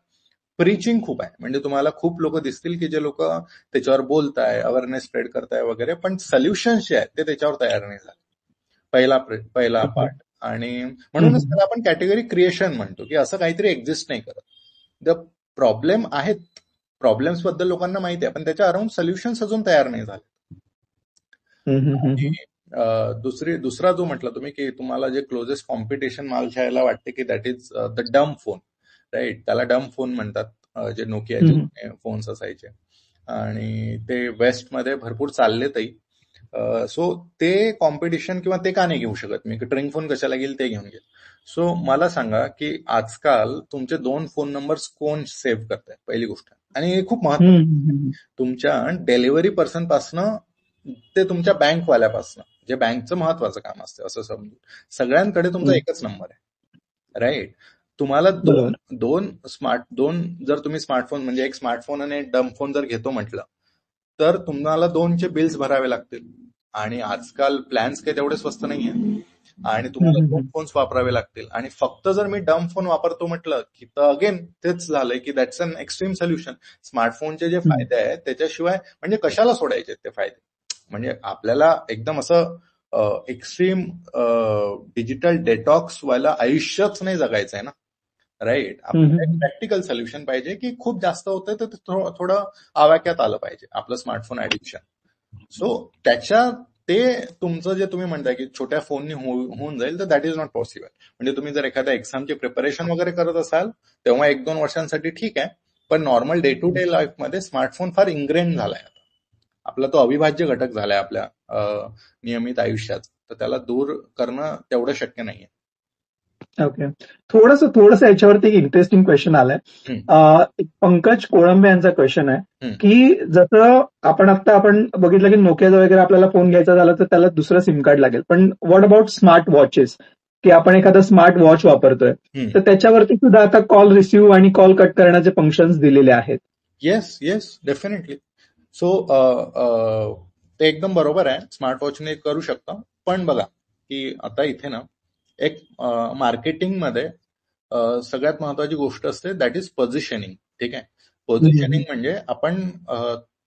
प्रीचिंग खूप आहे. म्हणजे तुम्हाला खूप लोक दिसतील की जे लोक त्याच्यावर बोलताय, अवेअरनेस स्प्रेड करताय वगैरे, पण सोल्युशन्स जे आहेत ते त्याच्यावर तयार नाही झाले. पहिला पार्ट. आणि म्हणूनच त्याला आपण कॅटेगरी क्रिएशन म्हणतो, की असं काहीतरी एक्झिस्ट नाही करत. द प्रॉब्लेम आहेत प्रॉब्लेम्स बद्दल लोकांना माहिती आहे, पण त्याच्या अराउंड सोल्युशन्स अजून तयार नाही झाले. दुसरा जो म्हटलं तुम्ही की तुम्हाला जे क्लोजेस्ट कॉम्पिटिशन माल घ्यायला वाटते की that is the dumb phone, right? त्याला डम फोन म्हणतात, जे नोकियाचे फोन्स असायचे आणि ते वेस्टमध्ये भरपूर चाललेतही. सो ते कॉम्पिटिशन किंवा ते का नाही घेऊ शकत मी, ट्रिंग फोन कशाला घेईल, ते घेऊन घेईल. सो मला सांगा की आजकाल तुमचे 2 फोन नंबर्स कोण सेव्ह करताय, पहिली गोष्ट. आणि हे खूप महत्वाचं, तुमच्या डिलिव्हरी पर्सन पासनं ते तुमच्या बँकवाल्यापासनं, जे बँकचं महत्वाचं काम असतं असं समजून, सगळ्यांकडे तुमचा एकच नंबर आहे, राईट? तुम्हाला दोन जर तुम्ही स्मार्टफोन, म्हणजे एक स्मार्टफोन आणि एक डम फोन जर घेतो म्हटलं, तर तुम्हाला 2चे बिल्स भरावे लागतील. आणि आजकाल प्लॅन्स काही तेवढे स्वस्त नाहीये, आणि तुम्हाला 2 फोन्स वापरावे लागतील. आणि फक्त जर मी डम फोन वापरतो म्हटलं की तर अगेन तेच झालंय की दॅट्स अन एक्स्ट्रीम सोल्युशन. स्मार्टफोनचे जे फायदे आहेत त्याच्याशिवाय म्हणजे कशाला सोडायचे ते फायदे? म्हणजे आपल्याला एकदम असं एक्स्ट्रीम डिजिटल डेटॉक्स व्हायला आयुष्यच नाही जगायचं आहे ना, राईट? आपल्याला एक प्रॅक्टिकल सोल्युशन पाहिजे की खूप जास्त होतं तर थोडं आवाक्यात आलं पाहिजे आपलं स्मार्टफोन ऍडिक्शन. सो ते तुमचं जे तुम्ही म्हणताय की छोट्या फोननी होऊन जाईल, तर दॅट इज नॉट पॉसिबल. म्हणजे तुम्ही जर एखाद्या एक्झामची प्रिपरेशन वगैरे करत असाल तेव्हा 1-2 वर्षांसाठी ठीक आहे, पण नॉर्मल डे टू डे लाईफमध्ये स्मार्टफोन फार इन्ग्रेन झालाय. आपला तो अविभाज्य घटक झालाय आपल्या नियमित आयुष्यात, तर त्याला दूर करणं तेवढं शक्य नाहीये. ओके. थोडंसं याच्यावरती एक इंटरेस्टिंग क्वेश्चन आलाय. पंकज कोळंबे यांचा क्वेश्चन आहे की जसं आपण बघितलं की नोकियाचा वगैरे आपल्याला फोन घ्यायचा झाला तर त्याला दुसरं सिम कार्ड लागेल, पण व्हॉट अबाउट स्मार्ट वॉचेस, की आपण एखादा स्मार्ट वॉच वापरतोय तर त्याच्यावरती सुद्धा आता कॉल रिसिव्ह आणि कॉल कट करण्याचे फंक्शन्स दिलेले आहेत. Yes, definitely. सो ते एकदम बरोबर आहे, स्मार्ट वॉचने करू शकता. पण बघा की आता इथे ना एक मार्केटिंगमध्ये सगळ्यात महत्वाची गोष्ट असते, दॅट इज पोझिशनिंग. ठीक आहे? पोझिशनिंग म्हणजे आपण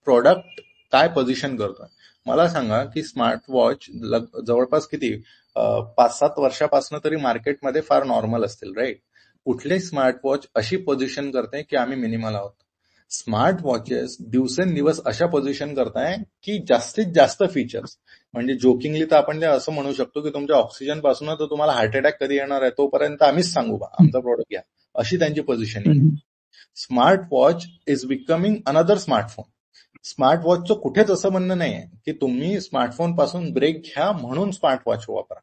प्रोडक्ट काय पोझिशन करतोय. मला सांगा की स्मार्ट वॉच जवळपास किती 5-7 वर्षापासून तरी मार्केटमध्ये फार नॉर्मल असतील, राईट? कुठले स्मार्ट वॉच अशी पोझिशन करते की आम्ही मिनिमल आहोत. स्मार्ट वॉचेस दिवसेंदिवस अशा पोझिशन करताय की जास्तीत जास्त फीचर्स, म्हणजे जोकिंगली तर आपण असं म्हणू शकतो की तुमच्या ऑक्सिजन पासून तर तुम्हाला हार्ट अटॅक कधी येणार आहे तोपर्यंत आम्हीच सांगू बा, आमचा प्रोडक्ट घ्या, अशी त्यांची positioning. Smart watch is becoming another smartphone. Smart वॉचचं कुठेच असं म्हणणं नाही आहे की तुम्ही स्मार्टफोन पासून ब्रेक घ्या म्हणून स्मार्ट वॉच वापरा.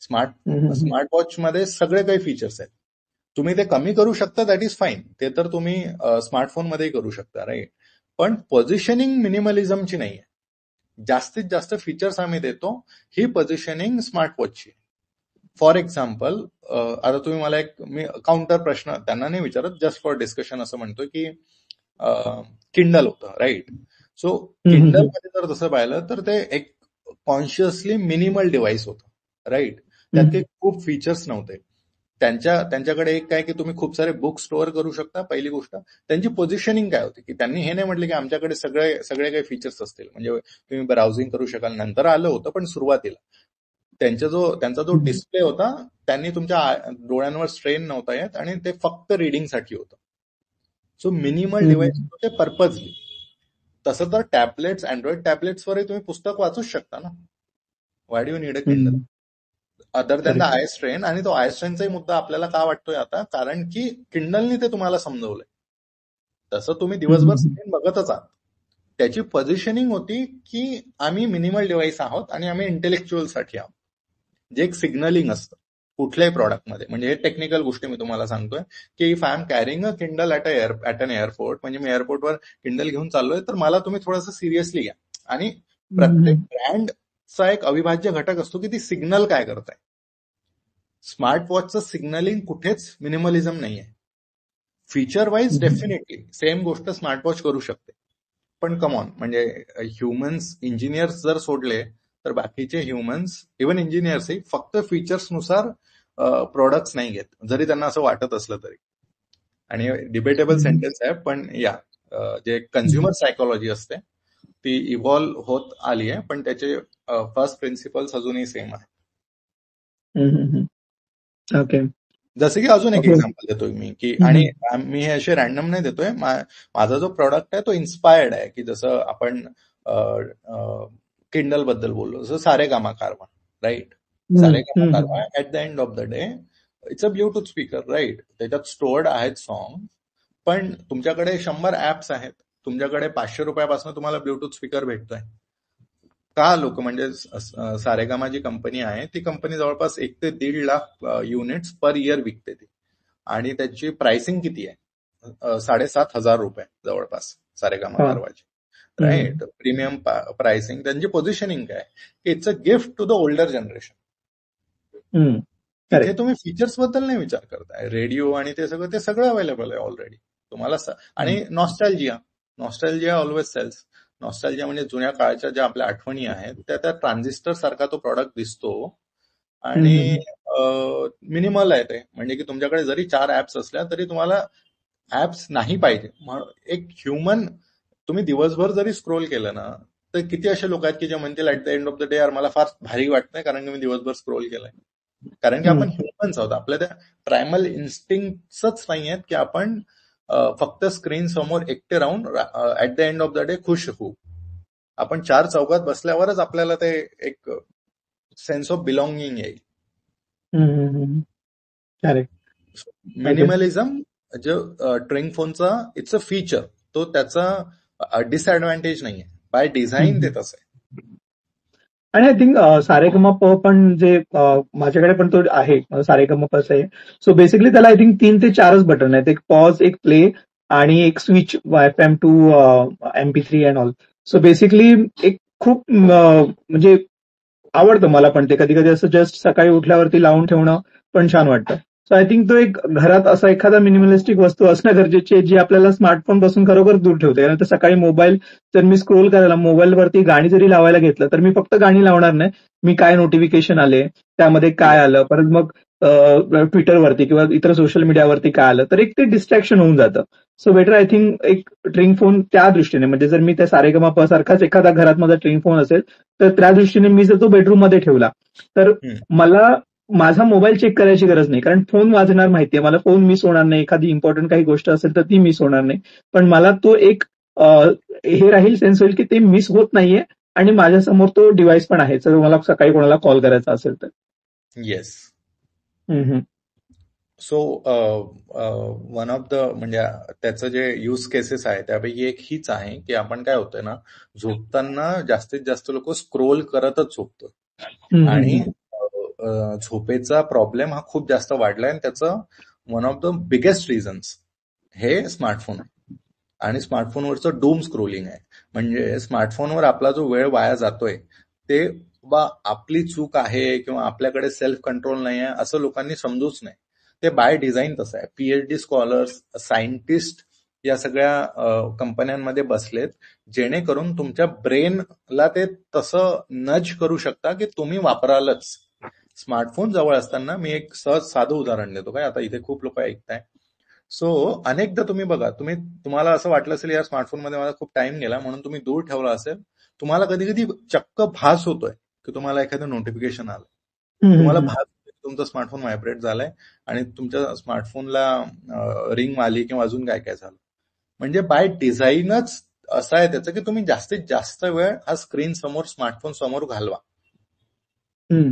स्मार्ट वॉचमध्ये सगळे काही फीचर्स आहेत. तुम्ही ते कमी करू शकता, दॅट इज फाईन, ते तर तुम्ही स्मार्टफोनमध्येही करू शकता, राईट? पण पोझिशनिंग मिनिमलिझमची नाहीये. जास्तीत जास्त फीचर्स आम्ही देतो, ही पोझिशनिंग स्मार्ट वॉचची. फॉर एक्झाम्पल, आता तुम्ही मला मी काउंटर प्रश्न त्यांना नाही विचारत, जस्ट फॉर डिस्कशन असं म्हणतो की किंडल होतं, राईट? सो किंडलमध्ये जर तसं पाहिलं तर ते एक कॉन्शियसली मिनिमल डिव्हाइस होतं, राईट? त्यात काही खूप फीचर्स नव्हते. त्यांच्याकडे एक काय की तुम्ही खूप सारे बुक स्टोअर करू शकता, पहिली गोष्ट. त्यांची पोझिशनिंग काय होती की त्यांनी हे नाही म्हटलं की आमच्याकडे सगळे काही फीचर्स असतील, म्हणजे तुम्ही ब्राउझिंग करू शकाल. नंतर आलं होतं, पण सुरुवातीला त्यांचा जो डिस्प्ले होता त्यांनी तुमच्या डोळ्यांवर स्ट्रेन नव्हता येत आणि ते फक्त रिडिंगसाठी होतं. सो मिनिमल डिव्हाइस होते पर्पजली. तसं तर टॅबलेट्स, अँड्रॉइड टॅबलेट्सवरही तुम्ही पुस्तक वाचूच शकता ना. Why do you need a Kindle other than the I strain? आणि तो आय स्ट्रेनचाही मुद्दा आपल्याला का वाटतोय आता, कारण की किंडलनी ते तुम्हाला समजवलंय. तसं तुम्ही दिवसभर स्क्रीन बघतच आहात. त्याची पोझिशनिंग होती की आम्ही मिनिमल डिव्हाइस आहोत आणि आम्ही इंटेलेक्च्युअलसाठी आहोत, जे एक सिग्नलिंग असतं कुठल्याही प्रॉडक्टमध्ये. म्हणजे हे टेक्निकल गोष्टी मी तुम्हाला सांगतोय की if I am carrying a Kindle at an airport, म्हणजे मी एअरपोर्टवर किंडल घेऊन चाललोय, तर मला तुम्ही थोडंसं सिरियसली घ्या. आणि प्रत्येक ब्रँडचा एक अविभाज्य घटक असतो की ती सिग्नल काय करताय. स्मार्ट वॉचचं सिग्नलिंग कुठेच मिनिमलिझम नाहीये. फीचर वाईज डेफिनेटली सेम गोष्ट स्मार्ट वॉच करू शकते, पण कमॉन, म्हणजे ह्युमन्स, इंजिनियर्स जर सोडले तर बाकीचे ह्युमन्स, इव्हन इंजिनियर्सही फक्त फीचर्सनुसार प्रोडक्ट्स नाही घेत, जरी त्यांना असं वाटत असलं तरी. आणि डिबेटेबल सेंटेन्स आहे, पण या जे कन्झ्युमर सायकोलॉजी असते ती इव्हॉल्व्ह होत आली आहे, पण त्याचे फर्स्ट प्रिन्सिपल्स अजूनही सेम आहे. ओके. जसं की अजून एक ओके. एक्झाम्पल देतोय मी की, आणि मी हे असे रॅन्डम नाही देतोय, माझा जो प्रॉडक्ट आहे तो इन्स्पायर्ड आहे, की जसं आपण किंडल बद्दल बोललो, जसं सारेगामा कारवा, right. Saregama Carvaan at the end of the day it's a Bluetooth speaker, right. त्याच्यात स्टोअर्ड आहेत सॉंग, पण तुमच्याकडे 100 ऍप्स आहेत, तुमच्याकडे 500 रुपयापासून तुम्हाला ब्ल्यूटूथ स्पीकर भेटतोय. का लोक, म्हणजे सारेगामा जी कंपनी आहे ती कंपनी जवळपास 1 ते 1.5 लाख युनिट्स पर इयर विकते ती, आणि त्याची प्राइसिंग किती आहे? 7,500 रुपये जवळपास सारेगामा कारवाची, राईट. Premium pricing. त्यांची पोझिशनिंग काय, it's a gift to the older generation. तिथे तुम्ही फीचर्स बद्दल नाही विचार करताय, रेडिओ आणि ते सगळं अवेलेबल आहे ऑलरेडी तुम्हाला. आणि नॉस्टॅल्जिया ऑलवेज सेल्स. नॉस्टॅल्जिया म्हणजे जुन्या काळच्या ज्या आपल्या आठवणी आहेत त्या ट्रान्झिस्टर सारखा तो प्रॉडक्ट दिसतो, आणि मिनिमल आहे ते. म्हणजे की तुमच्याकडे जरी 4 ऍप्स असल्या तरी तुम्हाला ऍप्स नाही पाहिजे. एक ह्युमन, तुम्ही दिवसभर जरी स्क्रोल केलं ना, तर किती असे लोक आहेत की जे म्हणतील at the end of the day यार मला फार भारी वाटतंय कारण की मी दिवसभर स्क्रोल केलंय. कारण की आपण ह्युमन्स आहोत, आपल्या त्या प्रायमल इन्स्टिंक्ट्सच नाही आहेत की आपण फक्त स्क्रीन समोर एकटे राहून at the end of the day खुश होऊ. आपण 4 चौकात बसल्यावरच आपल्याला ते एक सेन्स ऑफ बिलॉंगिंग येईल. मिनिमलिझम जो ट्रिंग फोनचा इट्स अ फीचर, तो त्याचा डिसएडव्हान्टेज नाहीये. बाय डिझाईन ते तसं आहे. आणि आय थिंक सारेगमप पण जे माझ्याकडे पण तो आहे सारेगमप आहे. सो बेसिकली त्याला आय थिंक 3 ते 4च बटन आहेत, एक पॉज, एक प्ले आणि एक switch FM to MP3 and all. So basically एक खूप म्हणजे आवडतं मला पण ते. कधी कधी असं जस्ट सकाळी उठल्यावरती लावून ठेवणं पण छान वाटतं. सो आय थिंक तो एक घरात असा एखादा मिनिमलिस्टिक वस्तू असणं गरजेची आहे जी आपल्याला स्मार्टफोन पासून खरोखर दूर ठेवते. कारण तर सकाळी मोबाईल जर मी स्क्रोल करायला, मोबाईलवरती गाणी जरी लावायला घेतलं तर मी फक्त गाणी लावणार नाही, मी काय नोटिफिकेशन आले, त्यामध्ये काय आलं, परत मग ट्विटरवरती किंवा इतर सोशल मीडियावरती काय आलं, तर एक ते डिस्ट्रॅक्शन होऊन जातं. सो बेटर आय थिंक एक ट्रिंग फोन त्या दृष्टीने, म्हणजे जर मी त्या सारेगमप सारखाच एखादा घरात माझा ट्रिंग फोन असेल तर त्या दृष्टीने मी जर तो बेडरूम मध्ये ठेवला तर मला माझा मोबाईल चेक करायची गरज नाही, कारण फोन वाजणार माहितीये मला, फोन मिस होणार नाही. एखादी इम्पॉर्टंट काही गोष्ट असेल तर ती मिस होणार नाही, पण मला तो एक हे राहील, सेन्स होईल की ते मिस होत नाहीये आणि माझ्यासमोर तो डिव्हाइस पण आहे जर मला सकाळी कोणाला कॉल करायचा असेल तर. Yes. So one of the, म्हणजे त्याचं जे यूज केसेस आहे त्यापैकी एक हीच आहे की आपण काय होतंय ना, झोपताना जास्तीत जास्त लोक स्क्रोल करतच झोपतो, आणि झोपेचा प्रॉब्लेम हा खूप जास्त वाढलाय, आणि त्याचं one of the biggest reasons हे स्मार्टफोन आहे. आणि स्मार्टफोनवरचं डूम स्क्रोलिंग आहे. म्हणजे स्मार्टफोनवर आपला जो वेळ वाया जातोय ते आपली चूक आहे किंवा आपल्याकडे सेल्फ कंट्रोल नाही आहे असं लोकांनी समजूच नाही. ते बाय डिझाईन तसं आहे. PhD स्कॉलर्स, सायंटिस्ट या सगळ्या कंपन्यांमध्ये बसलेत जेणेकरून तुमच्या ब्रेनला ते तसं नज करू शकता की तुम्ही वापरालच. स्मार्टफोन जवळ असताना मी एक साधं उदाहरण देतो काय, आता इथे खूप लोक ऐकताय. सो अनेकदा तुम्ही बघा, तुम्हाला असं वाटलं असेल या स्मार्टफोनमध्ये मला खूप टाइम गेला म्हणून तुम्ही दूर ठेवला असेल. तुम्हाला कधी कधी चक्क भास होतोय की तुम्हाला एखादं नोटिफिकेशन आलं, तुम्हाला भास तुमचा स्मार्टफोन व्हायब्रेट झालाय आणि तुमच्या स्मार्टफोनला रिंग आली किंवा अजून काय काय झालं. म्हणजे बाय डिझाईनच असं आहे त्याचं की तुम्ही जास्तीत जास्त वेळ हा स्क्रीन समोर, स्मार्टफोन समोर घालवा.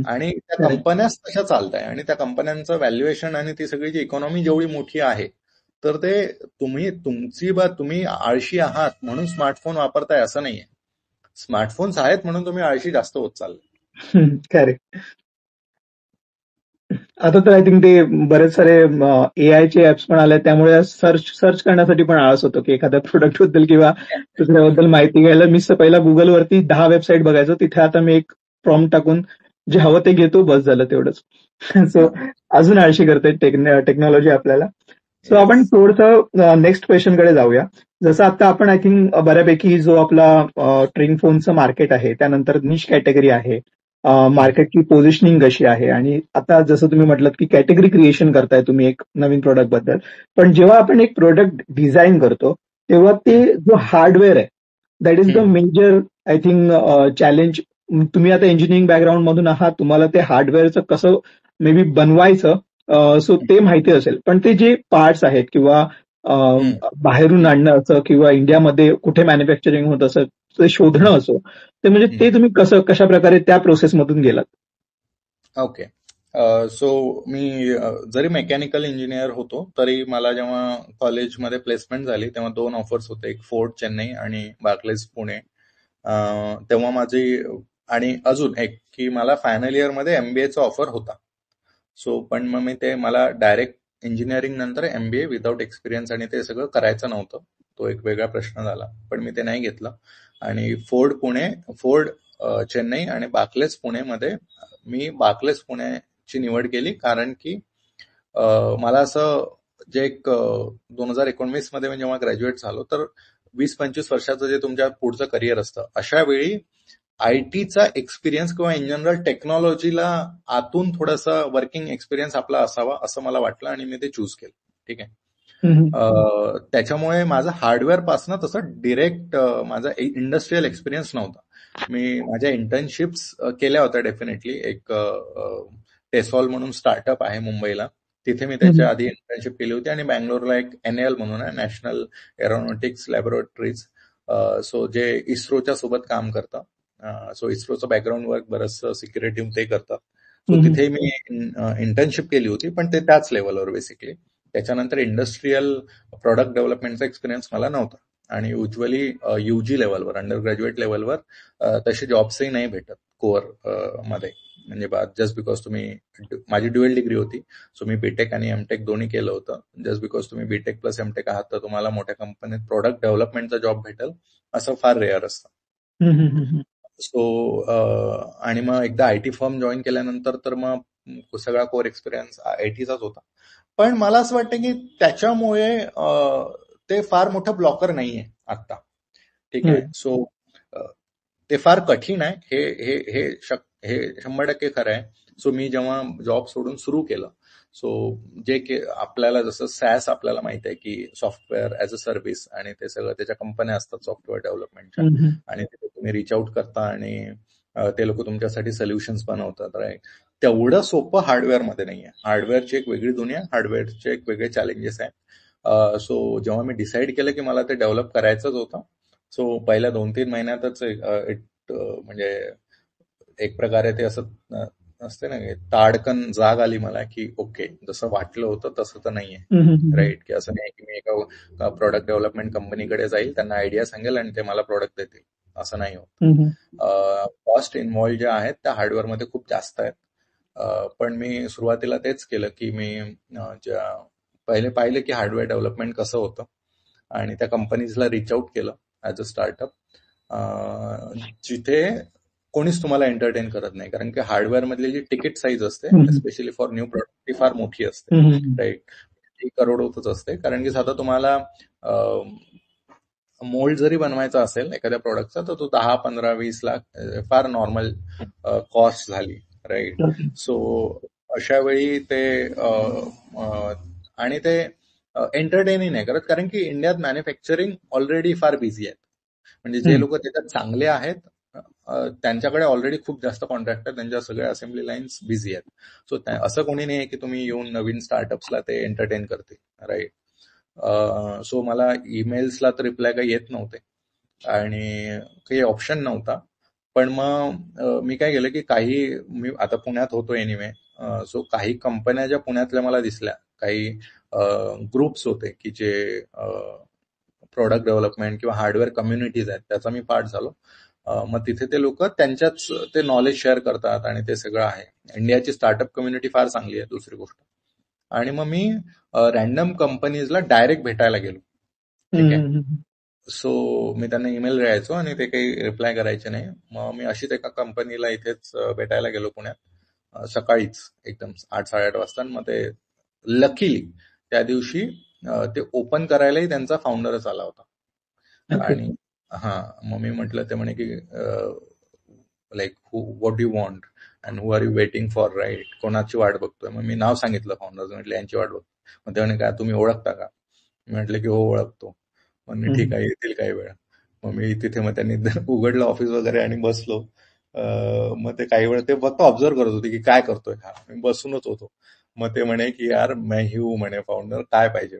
आणि त्या कंपन्याच तशा चालताय, आणि त्या कंपन्यांचं व्हॅल्युएशन आणि ती सगळी जी इकॉनॉमी जेवढी मोठी आहे, तर ते तुम्ही आळशी आहात म्हणून स्मार्टफोन वापरताय असं नाहीये. स्मार्टफोन्स आहेत म्हणून तुम्ही आळशी जास्त होत चालले. करेक्ट. आता तर आय थिंक ते बरेच सारे AI चे ऍप्स पण आले, त्यामुळे सर्च करण्यासाठी पण आळस होतो की एखाद्या प्रोडक्ट बद्दल किंवा दुसऱ्याबद्दल माहिती घ्यायला. मी पहिला गुगलवरती 10 वेबसाईट बघायचो, तिथे आता मी एक प्रॉम्प्ट टाकून जे हवं ते घेतो, बस झालं तेवढंच. सो अजून आळशी करते टेक्नॉलॉजी आपल्याला. सो आपण थोडंसं नेक्स्ट क्वेश्चनकडे जाऊया. जसं आता आपण आय थिंक बऱ्यापैकी जो आपला ट्रिंग फोनचं मार्केट आहे, त्यानंतर निश कॅटेगरी आहे, मार्केटची पोझिशनिंग कशी आहे, आणि आता जसं तुम्ही म्हटलं की कॅटेगरी क्रिएशन करताय तुम्ही एक नवीन प्रोडक्ट बद्दल. पण जेव्हा आपण एक प्रोडक्ट डिझाईन करतो तेव्हा ते जो हार्डवेअर आहे that is the major I think challenge. तुम्ही आता इंजिनिअरिंग बॅकग्राऊंड मधून आहात, तुम्हाला ते हार्डवेअरचं कसं मे बी बनवायचं सो ते माहिती असेल. पण ते जे पार्ट्स आहेत किंवा बाहेरून आणणं असं किंवा इंडियामध्ये कुठे मॅन्युफॅक्चरिंग होत असं ते शोधणं असो, ते म्हणजे ते तुम्ही कशा प्रकारे त्या प्रोसेसमधून गेलात? ओके. सो मी जरी मेकॅनिकल इंजिनियर होतो तरी मला जेव्हा कॉलेजमध्ये प्लेसमेंट झाली तेव्हा 2 ऑफर्स होते, एक फोर्ड चेन्नई आणि बार्कलेज पुणे. तेव्हा माझी आणि अजून एक की मला फायनल इयरमध्ये MBAचा ऑफर होता. सो पण मग मला डायरेक्ट इंजिनिअरिंग नंतर MBA विदाऊट एक्सपिरियन्स आणि ते सगळं करायचं नव्हतं. तो एक वेगळा प्रश्न झाला, पण मी ते नाही घेतलं आणि फोर्ड चेन्नई आणि बार्कलेज पुणेमध्ये मी बार्कलेज पुणेची निवड केली, कारण की मला असं जे एक 2019 मध्ये मी जेव्हा ग्रॅज्युएट झालो तर 20-25 वर्षाचं जे तुमच्या पुढचं करिअर असतं, अशा वेळी आयटीचा एक्सपिरियन्स किंवा इन जनरल टेक्नॉलॉजीला आतून थोडासा वर्किंग एक्सपिरियन्स आपला असावा असं मला वाटलं आणि मी ते चूज केलं. ठीक आहे. त्याच्यामुळे माझा हार्डवेअर पासनं तसं डिरेक्ट माझा इंडस्ट्रियल एक्सपिरियन्स नव्हता. मी माझ्या इंटर्नशिप्स केल्या होत्या डेफिनेटली. एक टेसॉल म्हणून स्टार्टअप आहे मुंबईला, तिथे मी त्याच्या आधी इंटर्नशिप केली होती आणि बँगलोरला एक NAL म्हणून आहे, नॅशनल एरोनॉटिक्स लॅबोरेटरीज. सो जे इस्रोच्या सोबत काम करतं. सो इस्रोचं बॅकग्राऊंड वर्क बरंचसं सिक्युरिटी ते करतात. सो तिथे मी इंटर्नशिप केली होती, पण ते त्याच लेवलवर बेसिकली. त्याच्यानंतर इंडस्ट्रियल प्रॉडक्ट डेव्हलपमेंटचा एक्सपिरियन्स मला नव्हता आणि युजली UG लेवलवर, अंडर ग्रॅज्युएट लेवलवर तसे जॉब्सही नाही भेटत कोअर मध्ये. म्हणजे जस्ट बिकॉज माझी ड्युअल डिग्री होती, सो मी बीटेक आणि एमटेक दोन्ही केलं होतं. जस्ट बिकॉज तुम्ही बीटेक प्लस एमटेक आहात तर तुम्हाला मोठ्या कंपनीत प्रॉडक्ट डेव्हलपमेंटचा जॉब भेटेल असं फार रेअर असतं. सो आणि मग एकदा IT फर्म जॉईन केल्यानंतर तर मग सगळा कोर एक्सपिरियन्स ITचाच होता. पण मला असं वाटतं की त्याच्यामुळे ते फार मोठं ब्लॉकर नाहीये आता. ठीक आहे. सो ते फार कठीण आहे, हे 100% खरं आहे. सो मी जेव्हा जॉब सोडून सुरू केलं, सो जे आपल्याला जसं सॅस आपल्याला माहित आहे की सॉफ्टवेअर ऍज अ सर्व्हिस आणि ते सगळं त्याच्या कंपन्या असतात सॉफ्टवेअर डेव्हलपमेंटच्या, आणि तिथे तुम्ही रिच आउट करता आणि ते लोक तुमच्यासाठी सोल्युशन्स बनवतात. राईट. तेवढं सोपं हार्डवेअरमध्ये नाहीये. हार्डवेअरची एक वेगळी दुनिया, हार्डवेअरचे एक वेगळे चॅलेंजेस आहेत. सो जेव्हा मी डिसाईड केलं की मला ते डेव्हलप करायचंच होतं, सो पहिल्या 2-3 महिन्यातच म्हणजे एक प्रकारे ते असं असते ना, ताडकन जाग आली मला की ओके, जसं वाटलं होतं तसं तर नाहीये. राईट. की असं नाही की मी एका प्रॉडक्ट डेव्हलपमेंट कंपनीकडे जाईल, त्यांना आयडिया सांगेल आणि ते मला प्रोडक्ट देतील, असं नाही होत. कॉस्ट इन्व्हॉल्व ज्या आहेत त्या हार्डवेअरमध्ये खूप जास्त आहेत. पण मी सुरुवातीला तेच केलं की मी पहिले पाहिलं की हार्डवेअर डेव्हलपमेंट कसं होतं आणि त्या कंपनीजला रिच आउट केलं ऍज अ स्टार्टअप, जिथे कोणीच तुम्हाला एंटरटेन करत नाही, कारण की हार्डवेअर मधली जी तिकीट साईज असते स्पेशली फॉर न्यू प्रोडक्ट ती फार मोठी असते. राईट. ती करोडोतच असते, कारण की साधा तुम्हाला मोल्ड जरी बनवायचा असेल एखाद्या प्रोडक्टचा तर तो 10, 15, 20 लाख फार नॉर्मल कॉस्ट झाली. राईट. सो अशा वेळी ते आणि ते एंटरटेनही नाही करत, कारण की इंडियात मॅन्युफॅक्चरिंग ऑलरेडी फार बिझी आहेत. म्हणजे जे लोक त्याच्यात चांगले आहेत त्यांच्याकडे ऑलरेडी खूप जास्त कॉन्ट्रॅक्ट आहेत, त्यांच्या सगळ्या असेंब्ली लाईन्स बिझी आहेत. सो असं कोणी नाही की तुम्ही येऊन नवीन स्टार्टअप्सला ते एंटरटेन करतील. राईट. सो मला ईमेल्सला तर रिप्लाय काही येत नव्हते आणि काही ऑप्शन नव्हता. पण मग मी काय केलं की मी आता पुण्यात होतो एनिवे, सो काही कंपन्या ज्या पुण्यातल्या मला दिसल्या, काही ग्रुप्स होते की जे प्रोडक्ट डेव्हलपमेंट किंवा हार्डवेअर कम्युनिटीज आहेत, त्याचा मी पार्ट झालो. मग तिथे ते लोक त्यांच्याच ते नॉलेज शेअर करतात आणि ते सगळं आहे. इंडियाची स्टार्टअप कम्युनिटी फार चांगली आहे, दुसरी गोष्ट. आणि मग मी रॅन्डम कंपनीजला डायरेक्ट भेटायला गेलो. ठीक आहे. सो मी त्यांना ईमेल लिहायचो आणि ते काही रिप्लाय करायचे नाही. मग मी अशीच एका कंपनीला इथेच भेटायला गेलो पुण्यात, सकाळीच एकदम 8-8:30 वाजता. मग ते लकीली त्या दिवशी ते ओपन करायलाही त्यांचा फाउंडरच आला होता. आणि मग मी म्हटलं, ते म्हणे की like what do want and who are you waiting for, right, कोणाची वाट बघतोय. मग मी नाव सांगितलं फाउंडरचं, म्हटलं यांची वाट बघतो. मग ते म्हणे काय तुम्ही ओळखता का? मी म्हटलं की हो ओळखतो. मग मी ठीक आहे, येतील काही वेळ. मग मी तिथे मग त्यांनी उघडलं ऑफिस वगैरे आणि बसलो. मग ते काही वेळ ते फक्त ऑब्झर्व करत होते की काय करतोय हा. मी बसूनच होतो. मग ते म्हणे की यार मैं ही हूं म्हणे फाउंडर, काय पाहिजे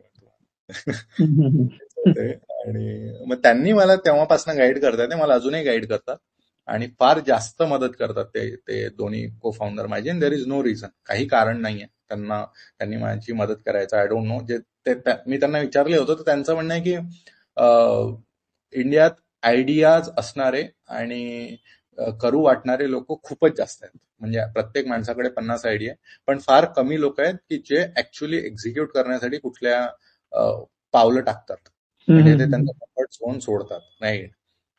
ते. आणि मग त्यांनी मला तेव्हापासून गाईड करतात, ते मला अजूनही गाईड करतात आणि फार जास्त मदत करतात ते दोन्ही को फाउंडर माझे. देर इज नो रिझन, काही कारण नाहीये त्यांनी माझी मदत करायचं. I don't know. मी त्यांना विचारले होतं तर त्यांचं म्हणणं आहे की इंडियात आयडियाज असणारे आणि करू वाटणारे लोक खूपच जास्त आहेत. म्हणजे प्रत्येक माणसाकडे 50 आयडिया, पण फार कमी लोक आहेत की जे ऍक्च्युअली एक्झिक्यूट करण्यासाठी कुठल्या पावलं टाकतात. म्हणजे ते त्यांचा कम्फर्ट झोन सोडतात, नाही.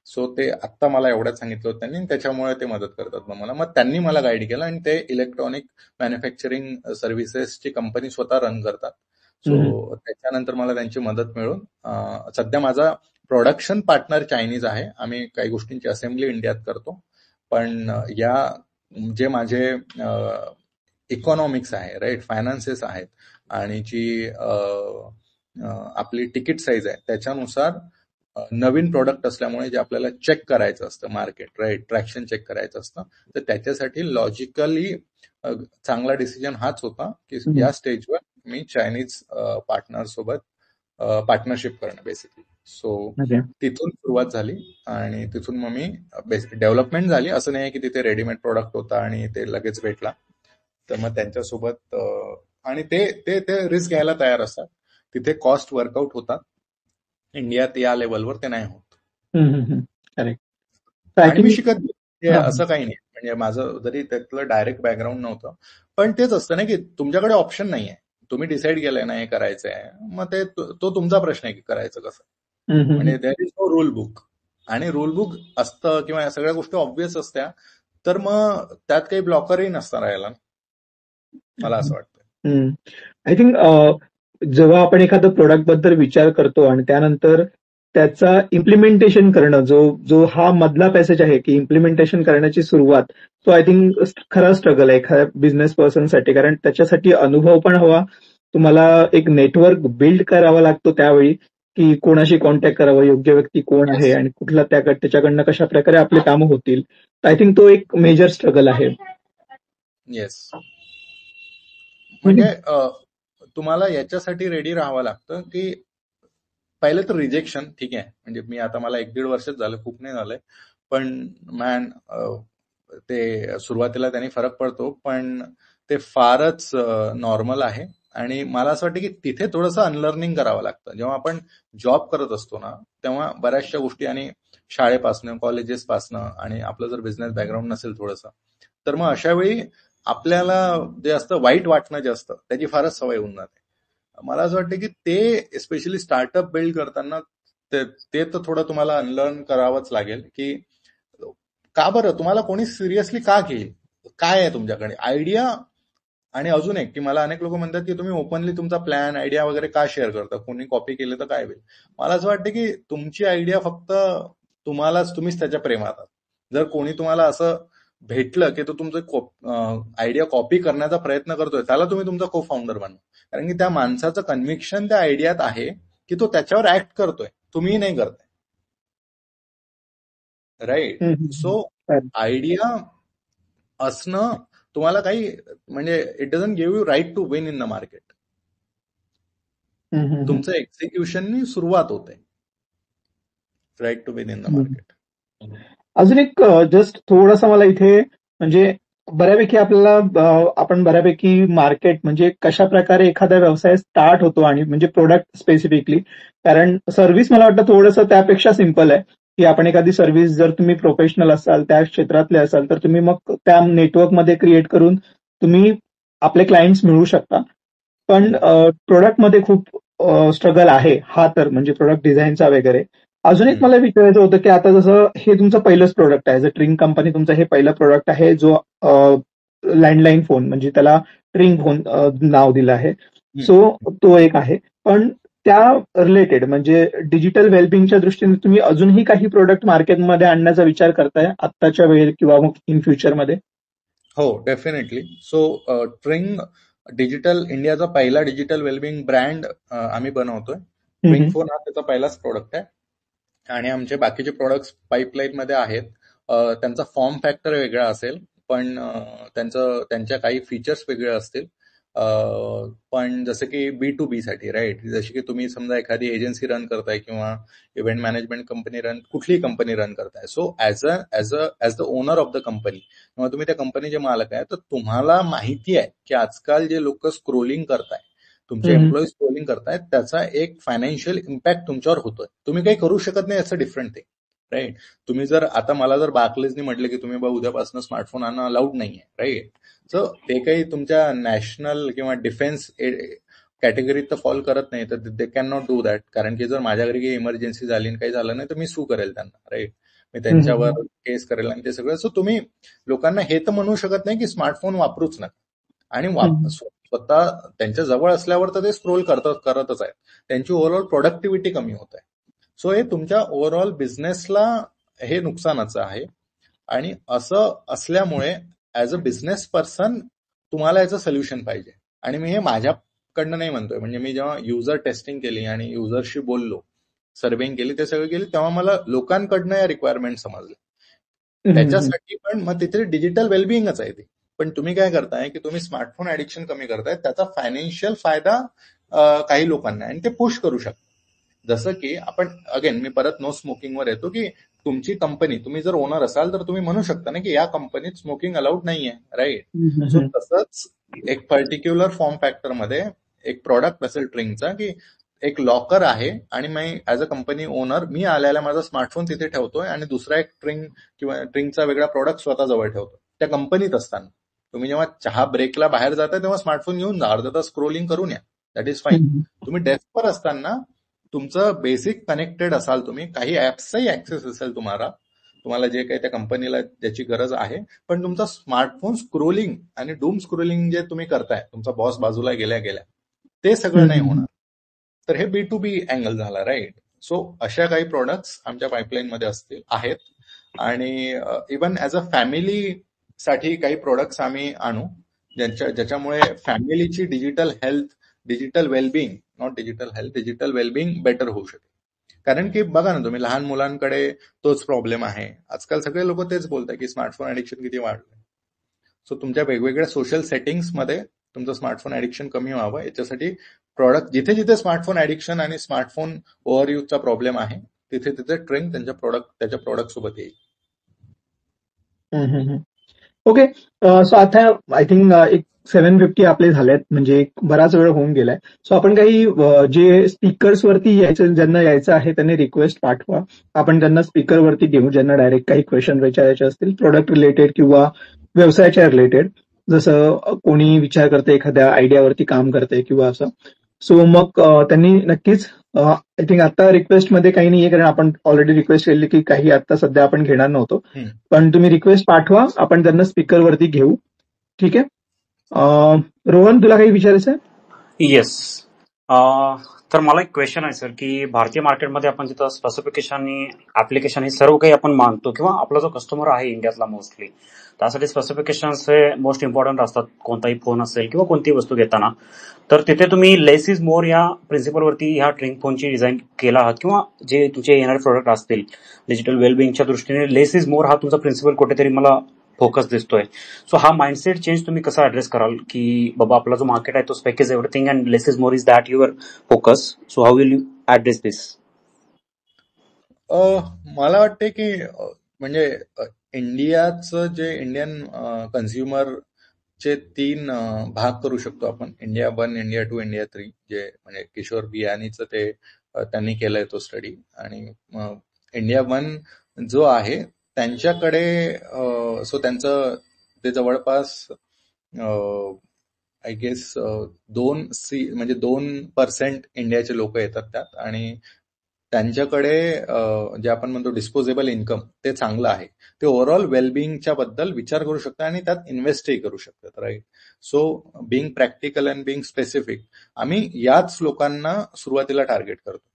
सो ते आत्ता मला एवढ्याच सांगितलं होतं त्यांनी, त्याच्यामुळे ते मदत करतात मला. मग त्यांनी मला गाईड केलं आणि ते इलेक्ट्रॉनिक मॅन्युफॅक्चरिंग सर्व्हिसेसची कंपनी स्वतः रन करतात. सो त्याच्यानंतर मला त्यांची मदत मिळून सध्या माझा प्रोडक्शन पार्टनर चायनीज आहे. आम्ही काही गोष्टींची असेंब्ली इंडियात करतो, पण या जे माझे इकॉनॉमिक्स आहे, राईट, फायनान्सेस आहेत आणि जी आपली तिकीट साईज आहे त्याच्यानुसार नवीन प्रोडक्ट असल्यामुळे जे आपल्याला चेक करायचं असतं मार्केट, राईट, ट्रॅक्शन चेक करायचं असतं, तर त्याच्यासाठी लॉजिकली चांगला डिसिजन हाच होता की या स्टेजवर मी चायनीज पार्टनर सोबत पार्टनरशिप करणं बेसिकली. सो तिथून सुरुवात झाली आणि तिथून मग मी डेव्हलपमेंट झाली. असं नाही की तिथे रेडीमेड प्रोडक्ट होता आणि ते लगेच भेटला. तर मग त्यांच्यासोबत आणि ते रिस्क घ्यायला तयार असतात. तिथे कॉस्ट वर्कआउट होतात. इंडियात या लेवलवर ते नाही होत. आणि मी शिकत गेलो, असं काही नाही. म्हणजे माझं जरी त्यातलं डायरेक्ट बॅकग्राऊंड नव्हतं, पण तेच असतं ना की तुमच्याकडे ऑप्शन नाहीये. तुम्ही डिसाईड केलंय ना हे करायचंय, मग ते तो तुमचा प्रश्न आहे की करायचं कसं. म्हणजे there is no rule book. आणि रूल बुक असतं किंवा या सगळ्या गोष्टी ऑब्व्हियस असत्या तर मग त्यात काही ब्लॉकरही नसणार यायला, मला असं वाटतं. आय थिंक जेव्हा आपण एखाद्या प्रोडक्ट बद्दल विचार करतो आणि त्यानंतर त्याचा इम्प्लिमेंटेशन करणं, जो हा मधला पॅसेज आहे की इम्प्लिमेंटेशन करण्याची सुरुवात, तो आय थिंक खरा स्ट्रगल आहे एखाद्या बिझनेस पर्सनसाठी. कारण त्याच्यासाठी अनुभव पण हवा, तुम्हाला एक नेटवर्क बिल्ड करावा लागतो त्यावेळी की कोणाशी कॉन्टॅक्ट करावं, योग्य व्यक्ती कोण आहे आणि कुठला त्याच्याकडनं कशा प्रकारे आपले कामं होतील. आय थिंक तो एक मेजर स्ट्रगल आहे. येस. म्हणजे तुम्हाला याच्यासाठी रेडी राहावं लागतं की पहिले तर रिजेक्शन, ठीक आहे. म्हणजे मी आता मला 1-1.5 वर्षच झालं, खूप नाही झालंय, पण मॅन ते सुरुवातीला त्यांनी फरक पडतो, पण ते फारच नॉर्मल आहे. आणि मला असं वाटतं की तिथे थोडंसं अनलर्निंग करावं लागतं. जेव्हा आपण जॉब करत असतो ना, तेव्हा बऱ्याचशा गोष्टी आणि शाळेपासनं, कॉलेजेसपासनं, आणि आपलं जर बिझनेस बॅकग्राऊंड नसेल थोडंसं, तर मग अशा वेळी आपल्याला जे असतं वाईट वाटणं जे असतं त्याची फारच सवय होऊन जाते. मला असं वाटतं की ते स्पेशली स्टार्टअप बिल्ड करताना ते तर थोडं तुम्हाला अनलर्न करावंच लागेल की का बरं तुम्हाला कोणी सिरियसली का घेईल, काय आहे तुमच्याकडे आयडिया. आणि अजून एक की मला अनेक लोक म्हणतात की तुम्ही ओपनली तुमचा प्लॅन आयडिया वगैरे का शेअर करता, कोणी कॉपी केलं तर काय होईल. मला असं वाटतं की तुमची आयडिया फक्त तुम्हीच त्याच्या प्रेमात आहात. जर कोणी तुम्हाला असं भेटलं की तो तुमचं आयडिया कॉपी करण्याचा प्रयत्न करतोय, त्याला तुम्ही तुमचा को फाउंडर बनवा. कारण की त्या माणसाचं कन्व्हिक्शन त्या आयडियात आहे की तो त्याच्यावर ऍक्ट करतोय, तुम्ही नाही करताय, राईट. सो आयडिया असणं तुम्हाला काही म्हणजे it doesn't give you right to win in the market. तुमचं एक्झिक्युशननी सुरुवात होते, right to win in the market. अजून एक जस्ट थोडासा मला इथे म्हणजे बऱ्यापैकी आपण बऱ्यापैकी मार्केट म्हणजे कशा प्रकारे एखादा व्यवसाय स्टार्ट होतो आणि म्हणजे प्रोडक्ट स्पेसिफिकली, कारण सर्व्हिस मला वाटतं थोडंसं त्यापेक्षा सिम्पल आहे की आपण एखादी सर्व्हिस जर तुम्ही प्रोफेशनल असाल, त्या क्षेत्रातले असाल, तर तुम्ही मग त्या नेटवर्कमध्ये क्रिएट करून तुम्ही आपले क्लायंट्स मिळवू शकता. पण प्रोडक्टमध्ये खूप स्ट्रगल आहे हा, तर म्हणजे प्रोडक्ट डिझाईनचा वगैरे. अजून एक मला विचारायचं होतं की आता जसं हे तुमचं पहिलंच प्रोडक्ट आहे, ट्रिंग कंपनी तुमचं हे पहिलं प्रोडक्ट आहे, जो लँडलाईन फोन म्हणजे त्याला ट्रिंग फोन नाव दिलं आहे. सो तो एक आहे. पण त्या रिलेटेड म्हणजे डिजिटल वेलबिंगच्या दृष्टीने तुम्ही अजूनही काही प्रोडक्ट मार्केटमध्ये आणण्याचा विचार करताय आत्ताच्या वेळेत किंवा मग इन फ्युचरमध्ये? हो, डेफिनेटली. सो ट्रिंग डिजिटल इंडियाचा पहिला डिजिटल वेलबिंग ब्रँड आम्ही बनवतोय. ट्रिंग फोन हा त्याचा पहिलाच प्रोडक्ट आहे आणि आमचे बाकीचे प्रोडक्ट्स पाईपलाईन मध्ये आहेत. त्यांचा फॉर्म फॅक्टर वेगळा असेल, पण त्यांच्या काही फीचर्स वेगळे असतील. पण जसं की B2B साठी राईट, जशी की तुम्ही समजा एखादी एजन्सी रन करताय किंवा इव्हेंट मॅनेजमेंट कंपनी कुठलीही कंपनी रन करताय, so as the owner of the company किंवा तुम्ही त्या कंपनीचे मालक आहे, तर तुम्हाला माहिती आहे की आजकाल जे लोक स्क्रोलिंग करताय, तुमचे एम्प्लॉई स्क्रोलिंग करतायत, त्याचा एक फायनान्शियल इम्पॅक्ट तुमच्यावर होतोय. तुम्ही काही करू शकत नाही, याचं डिफरंट थिंग राईट. तुम्ही जर आता मला जर बार्कलेजनी म्हटलं की तुम्ही उद्यापासून स्मार्टफोन आणणं अलाउड नाहीये राईट, सो ते काही तुमच्या नॅशनल किंवा डिफेन्स कॅटेगरीत तर फॉल करत नाही, तर they can not do that. कारण की जर माझ्या घरी काही इमर्जन्सी झाली आणि काही झालं नाही तर मी सू करेल त्यांना राईट, मी त्यांच्यावर केस करेल आणि ते सगळं. सो तुम्ही लोकांना हे तर म्हणू शकत नाही की स्मार्टफोन वापरूच नका, आणि स्वतः त्यांच्या जवळ असल्यावर तर ते स्क्रोल करतच आहेत, त्यांची ओव्हरऑल प्रोडक्टिव्हिटी कमी होत आहे. सो हे तुमच्या ओव्हरऑल बिझनेसला हे नुकसानाचं आहे. आणि असं असल्यामुळे ऍज अ बिझनेस पर्सन तुम्हाला याचं सोल्युशन पाहिजे. आणि मी हे माझ्याकडनं नाही म्हणतोय, म्हणजे मी जेव्हा युजर टेस्टिंग केली आणि युजरशी बोललो, सर्वेइंग केली, ते सगळं केली, तेव्हा मला लोकांकडनं या रिक्वायरमेंट समजल्या. त्याच्यासाठी पण मग तिथे डिजिटल वेलबिंगच आहे ती. पण तुम्ही काय करताय की तुम्ही स्मार्टफोन ऍडिक्शन कमी करताय, त्याचा फायनान्शियल फायदा काही लोकांना, आणि ते पुश करू शकता. जसं की आपण अगेन मी परत नो स्मोकिंगवर येतो की तुमची कंपनी, तुम्ही जर ओनर असाल तर तुम्ही म्हणू शकता ना की या कंपनीत स्मोकिंग अलाउड नाहीये राईट. सो तसंच एक पर्टिक्युलर फॉर्म फॅक्टर मध्ये एक प्रॉडक्ट असेल ट्रिंगचा, की एक लॉकर आहे आणि मी ऍज अ कंपनी ओनर मी आल्याला माझा स्मार्टफोन तिथे ठेवतोय आणि दुसरा एक ट्रिंग किंवा ट्रिंगचा वेगळा प्रॉडक्ट स्वतः जवळ ठेवतो त्या कंपनीत असताना. तुम्ही जेव्हा चहा ब्रेकला बाहेर जाताय तेव्हा स्मार्टफोन घेऊन जा, अर्धा तास स्क्रोलिंग करून या, दॅट इज फाईन. तुम्ही डेस्कवर असताना तुमचं बेसिक कनेक्टेड असाल, तुम्ही काही ऍप्सचाही ऍक्सेस असेल तुम्हाला जे काही त्या कंपनीला ज्याची गरज आहे, पण तुमचा स्मार्टफोन स्क्रोलिंग आणि डूम स्क्रोलिंग जे तुम्ही करताय, तुमचा बॉस बाजूला गेल्या ते सगळं नाही होणार. तर हे B2B अँगल झाला राईट. सो अशा काही प्रोडक्ट्स आमच्या पाईपलाईन मध्ये आहेत. आणि इवन ऍज अ फॅमिली साठी काही प्रोडक्ट्स आम्ही आणू, ज्याच्यामुळे फॅमिलीची digital health, digital wellbeing, not digital health, digital wellbeing better होऊ शकेल. कारण की बघा ना तुम्ही, लहान मुलांकडे तोच प्रॉब्लेम आहे आजकाल. सगळे लोक तेच बोलतात की स्मार्टफोन ऍडिक्शन किती वाढलंय. सो तुमच्या वेगवेगळ्या सोशल सेटिंग्समध्ये तुमचं स्मार्टफोन ऍडिक्शन कमी व्हावं, याच्यासाठी प्रॉडक्ट, जिथे जिथे स्मार्टफोन ऍडिक्शन आणि स्मार्टफोन ओव्हरयूजचा प्रॉब्लेम आहे, तिथे तिथे ट्रेंड त्याच्या प्रॉडक्ट सोबत येईल. ओके. सो आता आय थिंक एक 750 आपले झालेत, म्हणजे बराच वेळ होऊन गेलाय. सो आपण काही जे स्पीकर्स वरती ज्यांना यायचं आहे त्यांनी रिक्वेस्ट पाठवा, आपण त्यांना स्पीकरवरती घेऊ, ज्यांना डायरेक्ट काही क्वेश्चन विचारायचे असतील प्रोडक्ट रिलेटेड किंवा व्यवसायाच्या रिलेटेड, जसं कोणी विचार करते एखाद्या आयडियावरती काम करते किंवा असं. सो मग त्यांनी नक्कीच आय थिंक आता रिक्वेस्टमध्ये काही नाहीये, कारण आपण ऑलरेडी रिक्वेस्ट केली की काही आता सध्या आपण घेणार नव्हतो, पण तुम्ही रिक्वेस्ट पाठवा, आपण त्यांना स्पीकरवरती घेऊ. ठीक आहे. रोहन, तुला काही विचारायचं आहे? येस. तर मला एक क्वेश्चन आहे सर, की भारतीय मार्केटमध्ये आपण जिथं स्पेसिफिकेशन आणि ऍप्लिकेशन हे सर्व काही आपण मानतो, किंवा आपला जो कस्टमर आहे इंडियातला मोस्टली, त्यासाठी स्पेसिफिकेशन्स हे मोस्ट इम्पॉर्टंट असतात, कोणताही फोन असेल किंवा कोणतीही वस्तू घेताना. तर तिथे तुम्ही लेस इज मोर या प्रिन्सिपलवरती ह्या ट्रिंग फोनची डिझाईन केला आहात, किंवा जे तुमचे येणारे प्रोडक्ट असतील डिजिटल वेलबिंगच्या दृष्टीने लेस इज मोर हा तुमचा प्रिन्सिपल कुठेतरी मला फोकस दिसतोय. सो हा माइंडसेट चेंज तुम्ही कसा ऍड्रेस कराल, की बाबा आपला जो मार्केट आहे तो spec is everything and less is more is that your focus. So how will you address this? मला वाटते की म्हणजे इंडियाचं जे इंडियन कन्झ्युमरचे 3 भाग करू शकतो आपण, इंडिया 1, इंडिया 2, इंडिया 3, जे म्हणजे किशोर बियानीचं ते त्यांनी केलंय तो स्टडी. आणि इंडिया 1 जो आहे त्यांच्याकडे सो त्यांचं ते जवळपास आय गेस 2% इंडियाचे लोक येतात त्यात, आणि त्यांच्याकडे जे आपण म्हणतो डिस्पोजेबल इन्कम ते चांगलं आहे, ते ओव्हरऑल वेलबिंगच्या बद्दल विचार करू शकतात आणि त्यात इन्व्हेस्टही करू शकतात right. So being practical and being specific, आम्ही याच लोकांना सुरुवातीला टार्गेट करतो,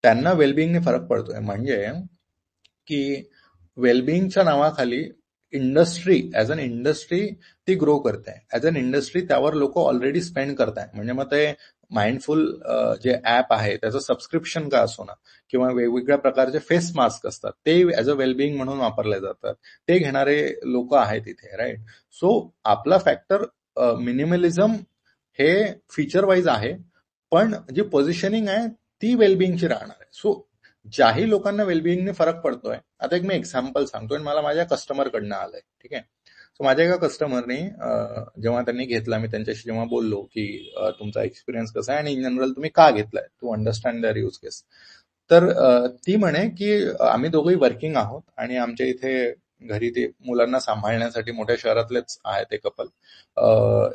त्यांना वेलबिंगने फरक पडतोय. म्हणजे की वेलबिंगच्या नावाखाली इंडस्ट्री ऍज अन इंडस्ट्री ती ग्रो करते, ऍज अन इंडस्ट्री त्यावर लोक ऑलरेडी स्पेंड करताय. म्हणजे मग ते माइंडफुल जे ऍप आहे त्याचं सबस्क्रिप्शन का असो ना, किंवा वेगवेगळ्या प्रकारचे फेस मास्क असतात ते ऍज अ वेलबिंग म्हणून वापरले जातात, ते घेणारे लोक आहेत इथे राईट. सो आपला फॅक्टर मिनिमलिझम हे फीचर वाईज आहे, पण जी पोझिशनिंग आहे ती वेलबिंगची राहणार आहे. सो ज्याही लोकांना वेलबिंगने फरक पडतोय, आता एक मी एक्झाम्पल सांगतो आणि मला माझ्या कस्टमरकडनं आलंय, ठीक आहे. सो माझ्या एका कस्टमरने जेव्हा त्यांनी घेतला, मी त्यांच्याशी जेव्हा बोललो की तुमचा एक्सपिरियन्स कसा आहे आणि इन जनरल तुम्ही का घेतलाय, टू अंडरस्टँड दर यूज केस. तर ती म्हणे की आम्ही दोघंही वर्किंग आहोत आणि आमच्या इथे घरी ते मुलांना सांभाळण्यासाठी मोठ्या शहरातलेच आहे ते कपल,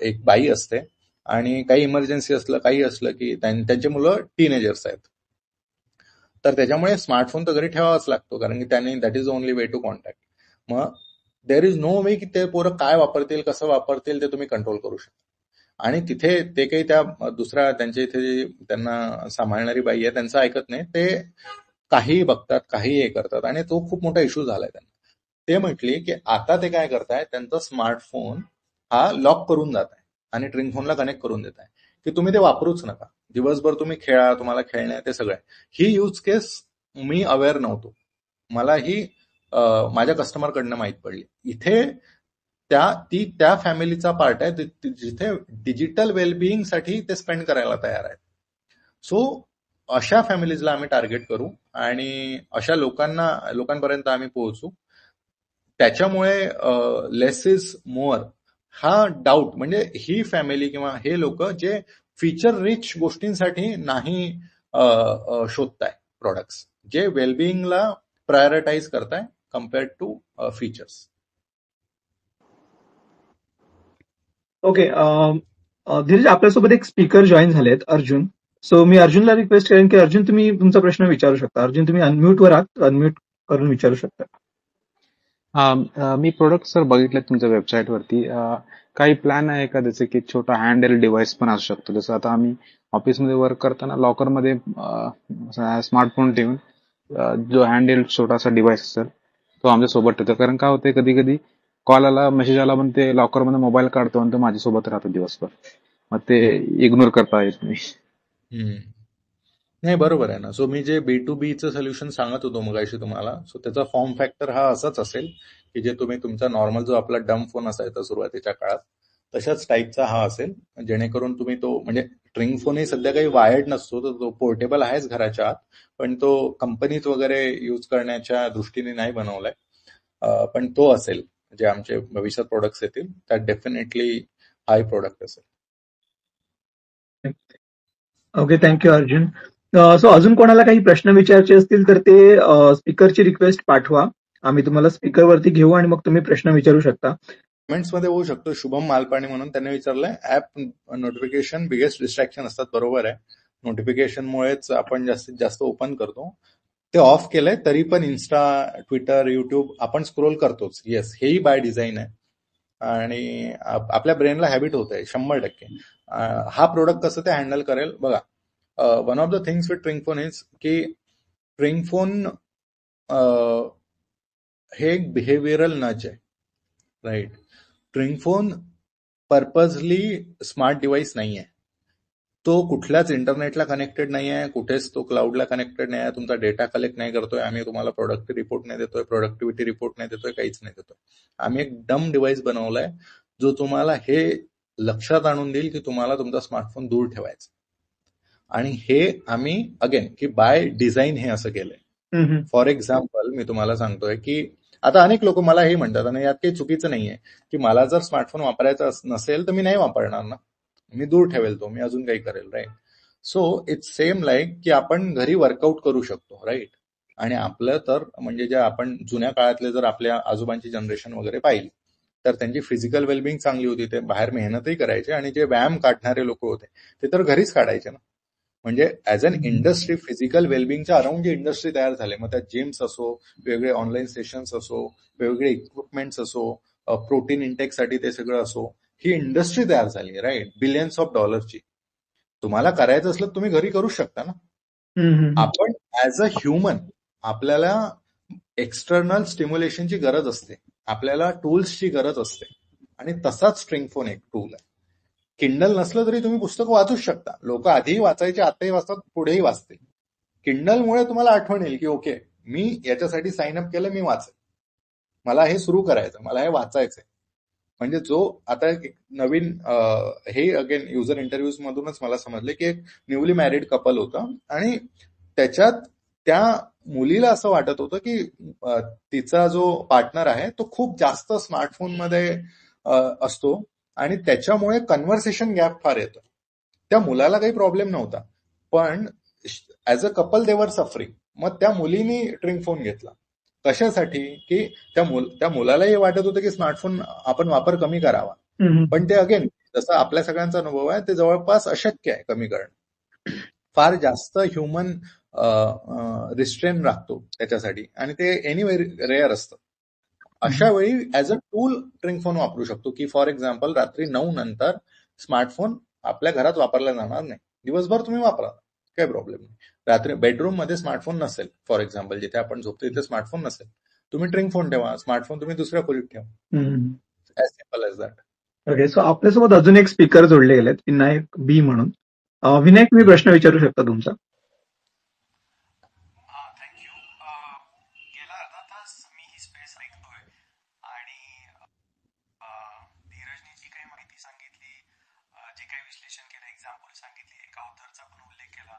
एक बाई असते आणि काही इमर्जन्सी असलं काही असलं की त्यांची मुलं टीनेजर्स आहेत, तर त्याच्यामुळे स्मार्टफोन तर घरी ठेवावाच लागतो, कारण की त्यांनी that is only way to contact. मग देर इज नो वे की ते पोरं काय वापरतील कसं वापरतील ते तुम्ही कंट्रोल करू शकता. आणि तिथे ते काही त्या दुसऱ्या त्यांच्या इथे त्यांना सांभाळणारी बाई आहे त्यांचं ऐकत नाही, ते काहीही बघतात काहीही हे करतात आणि तो खूप मोठा इश्यू झालाय त्यांना. ते म्हटली की आता ते काय करताय, त्यांचा स्मार्टफोन हा लॉक करून जात आहे आणि ट्रिंग फोनला कनेक्ट करून देत आहे की तुम्ही ते वापरूच नका, दिवसभर तुम्ही खेळा, तुम्हाला खेळणे ते सगळं. ही यूज केस मी अवेअर नव्हतो, मला ही माझ्या कस्टमरकडनं माहित पडली. इथे त्या फॅमिलीचा पार्ट आहे जिथे डिजिटल वेलबिईंग साठी ते स्पेंड करायला तयार आहेत. सो अशा फॅमिलीजला आम्ही टार्गेट करू आणि अशा लोकांपर्यंत आम्ही पोहोचू. त्याच्यामुळे लेस इज मोअर हा डाऊट, म्हणजे ही फॅमिली किंवा हे लोक जे फीचर रिच गोष्टींसाठी नाही शोधताय प्रॉडक्ट्स, जे वेलबिईंगला प्रायोरिटाईज करताय compared to features. Okay, Dheeraj, आपल्यासोबत एक स्पीकर जॉईन झालेत, अर्जुन. सो मी अर्जुनला रिक्वेस्ट करेन की अर्जुन तुम्ही तुमचा प्रश्न विचारू शकता. अर्जुन तुम्ही अनम्यूटवर आहात, अनम्यूट करून विचारू शकता. मी प्रोडक्ट सर बघितले तुमच्या वेबसाईटवरती. काही प्लॅन आहे का, जसे की छोटा हँडहेल्ड डिव्हाइस पण असू शकतो, जसं आता आम्ही ऑफिसमध्ये वर्क करताना लॉकरमध्ये स्मार्टफोन ठेवून जो हँडहेल्ड छोटासा डिव्हाइस असेल तो आमच्या सोबत ठेवतो. कारण काय होते, कधी कधी कॉल आला, मेसेज आला, पण ते लॉकरमध्ये मोबाईल काढतो आणि तो माझ्यासोबत राहतो दिवसभर, मग ते इग्नोर करता येत नाही. नाही, बरोबर आहे ना. सो मी जे B2Bचं सोल्युशन सांगत होतो मगाशी तुम्हाला, सो त्याचा फॉर्म फॅक्टर हा असाच असेल की जे तुम्ही तुमचा नॉर्मल जो आपला डम फोन असायचा सुरुवातीच्या काळात तशाच टाईपचा हा असेल, जेणेकरून तुम्ही तो, म्हणजे ट्रिंग फोनही सध्या काही वायर्ड नसतो, तर तो पोर्टेबल आहेच घराच्या आत, पण तो कंपनीत वगैरे यूज करण्याच्या दृष्टीने नाही बनवलाय. पण तो असेल, जे आमचे भविष्यात प्रोडक्ट्स येतील त्यात डेफिनेटली हाय प्रोडक्ट असेल. Okay, thank you Arjun. सो अजून कोणाला काही प्रश्न विचारायचे असतील तर ते स्पीकरची रिक्वेस्ट पाठवा, आम्ही तुम्हाला स्पीकरवरती घेऊ आणि मग तुम्ही प्रश्न विचारू शकता. कमेंट्समध्ये होऊ शकतो. शुभम मालपाणी म्हणून त्यांनी विचारलंय, ऍप नोटिफिकेशन बिगेस्ट डिस्ट्रॅक्शन असतात. बरोबर आहे, नोटिफिकेशनमुळेच आपण जास्तीत जास्त ओपन करतो. ते ऑफ केलंय तरी पण इन्स्टा, ट्विटर, युट्यूब आपण स्क्रोल करतोच. येस, हेही बाय डिझाईन आहे आणि आपल्या ब्रेनला हॅबिट होत आहे 100%. हा प्रोडक्ट कसं ते हँडल करेल बघा. One of the things with Tring phone is की ट्रिंगफोन हे एक बिहेवियरल नच आहे, right. Tring phone purposely smart device नाही आहे, तो कुठल्याच इंटरनेटला कनेक्टेड नाही आहे, कुठेच तो क्लाउडला कनेक्टेड नाही आहे, तुमचा डेटा कलेक्ट नाही करतोय, आम्ही तुम्हाला प्रोडक्ट रिपोर्ट नाही देतोय, प्रोडक्टिव्हिटी रिपोर्ट नाही देतोय, काहीच नाही देतोय. आम्ही एक डम डिव्हाइस बनवलाय जो तुम्हाला हे लक्षात आणून देईल की तुम्हाला तुमचा स्मार्टफोन दूर ठेवायचा. आणि हे आम्ही अगेन की बाय डिझाईन हे असं केलंय. फॉर एक्झाम्पल मी तुम्हाला सांगतोय की आता अनेक लोक मला हे म्हणतात, आणि यात काही चुकीचं नाहीये, की मला जर स्मार्टफोन वापरायचा नसेल तर मी नाही वापरणार ना, मी दूर ठेवेल तो, मी अजून काही करेल, right. So it's same like की आपण घरी वर्कआउट करू शकतो, राईट. आणि आपलं तर म्हणजे जे आपण जुन्या काळातले जर आपल्या आजोबांची जनरेशन वगैरे पाहिली तर त्यांची फिजिकल वेलबिंग चांगली होती, ते बाहेर मेहनतही करायचे आणि जे व्यायाम काढणारे लोक होते ते तर घरीच काढायचे ना. म्हणजे ऍज अन इंडस्ट्री फिजिकल वेलबिंगच्या अराउंड जी इंडस्ट्री तयार झाली, मग त्यात जिम्स असो, वेगवेगळे ऑनलाईन सेशन्स असो, वेगवेगळे इक्विपमेंट्स असो, प्रोटीन इंटेकसाठी ते सगळं असो, ही इंडस्ट्री तयार झाली, राईट, बिलियन्स ऑफ डॉलरची. तुम्हाला करायचं असलं तुम्ही घरी करू शकता ना. आपण ऍज अ ह्युमन आपल्याला एक्सटर्नल स्टिम्युलेशनची गरज असते, आपल्याला टूल्सची गरज असते, आणि तसाच स्ट्रिंगफोन एक टूल आहे. किंडल नसलं तरी तुम्ही पुस्तकं वाचूच शकता. लोक आधीही वाचायचे, आताही वाचतात, पुढेही वाचतील. किंडलमुळे तुम्हाला आठवण येईल की ओके, मी याच्यासाठी साइन अप केलं, मी वाचेल, मला हे सुरू करायचं, मला हे वाचायचंय. म्हणजे जो आता एक नवीन हे अगेन युजर इंटरव्ह्यूज मधूनच मला समजले की एक न्यूली मॅरिड कपल होतं आणि त्याच्यात त्या मुलीला असं वाटत होतं की तिचा जो पार्टनर आहे तो खूप जास्त स्मार्टफोनमध्ये असतो आणि त्याच्यामुळे कन्व्हर्सेशन गॅप फार येतो. त्या मुलाला काही प्रॉब्लेम नव्हता, पण as a couple they were suffering. मग त्या मुलीनी ट्रिंग फोन घेतला. कशासाठी? की त्या मुलाला हे वाटत होतं की स्मार्टफोन आपण वापर कमी करावा, पण ते अगेन जसं आपल्या सगळ्यांचा अनुभव आहे ते जवळपास अशक्य आहे कमी करणं. फार जास्त ह्युमन रिस्ट्रेन लागतो त्याच्यासाठी आणि ते एनिवे रेअर असतं. अशा वेळी ऍज अ टूल ट्रिंग फोन वापरू शकतो की फॉर एक्झाम्पल रात्री 9 नंतर स्मार्टफोन आपल्या घरात वापरला जाणार नाही. दिवसभर तुम्ही वापरा, काही प्रॉब्लेम नाही. रात्री बेडरूम मध्ये स्मार्टफोन नसेल, फॉर एक्झाम्पल जिथे आपण झोपतो तिथे स्मार्टफोन नसेल, तुम्ही ट्रिंग फोन ठेवा, स्मार्टफोन तुम्ही दुसऱ्या खोलीत ठेवा. As simple as that. Okay. So आपल्यासोबत अजून एक स्पीकर जोडले गेलेत, विनायक बी म्हणून. विनायक, मी प्रश्न विचारू शकता तुमचा? थँक्यू. गेला अर्धा तास मी ही स्पेस ऐकतोय आणि धीरजनी जी काही माहिती सांगितली, जे काही विश्लेषण केलं, एक्झाम्पल सांगितली, एका ऑथरचा पण उल्लेख केला,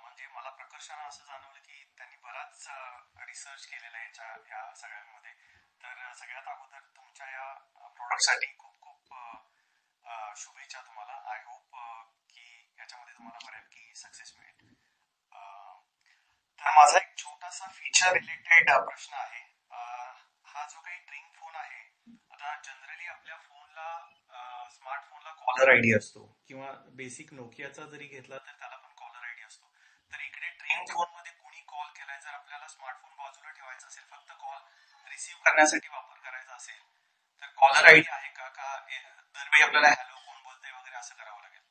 म्हणजे मला प्रकर्षानं असं जाणवलं की त्यांनी बराच रिसर्च केलेला आहे या सगळ्यांमध्ये. तर सगळ्यात अगोदर तुमच्या या प्रॉडक्टसाठी खूप खूप शुभेच्छा तुम्हाला. आय होप की याच्यामध्ये तुम्हाला बऱ्यापैकी सक्सेस मिळेल. तर माझा एक छोटासा फीचर रिलेटेड प्रश्न आहे. हा जो काही ट्रिंग फोन आहे, आता जनरली आपल्या फोनला स्मार्टफोनला कॉलर आयडी असतो किंवा बेसिक नोकियाचा जरी घेतला तर त्याला पण कॉलर आयडी असतो. तर इकडे ट्रिंग फोन मध्ये कोणी कॉल केलाय, जर आपल्याला स्मार्टफोन बाजूला ठेवायचा असेल, फक्त कॉल रिसीव्ह करण्यासाठी वापर करायचा असेल, तर कॉलर आयडी आहे का दरवेळी आपल्याला हॅलो कोण बोलतंय वगैरे असं करावं लागेल?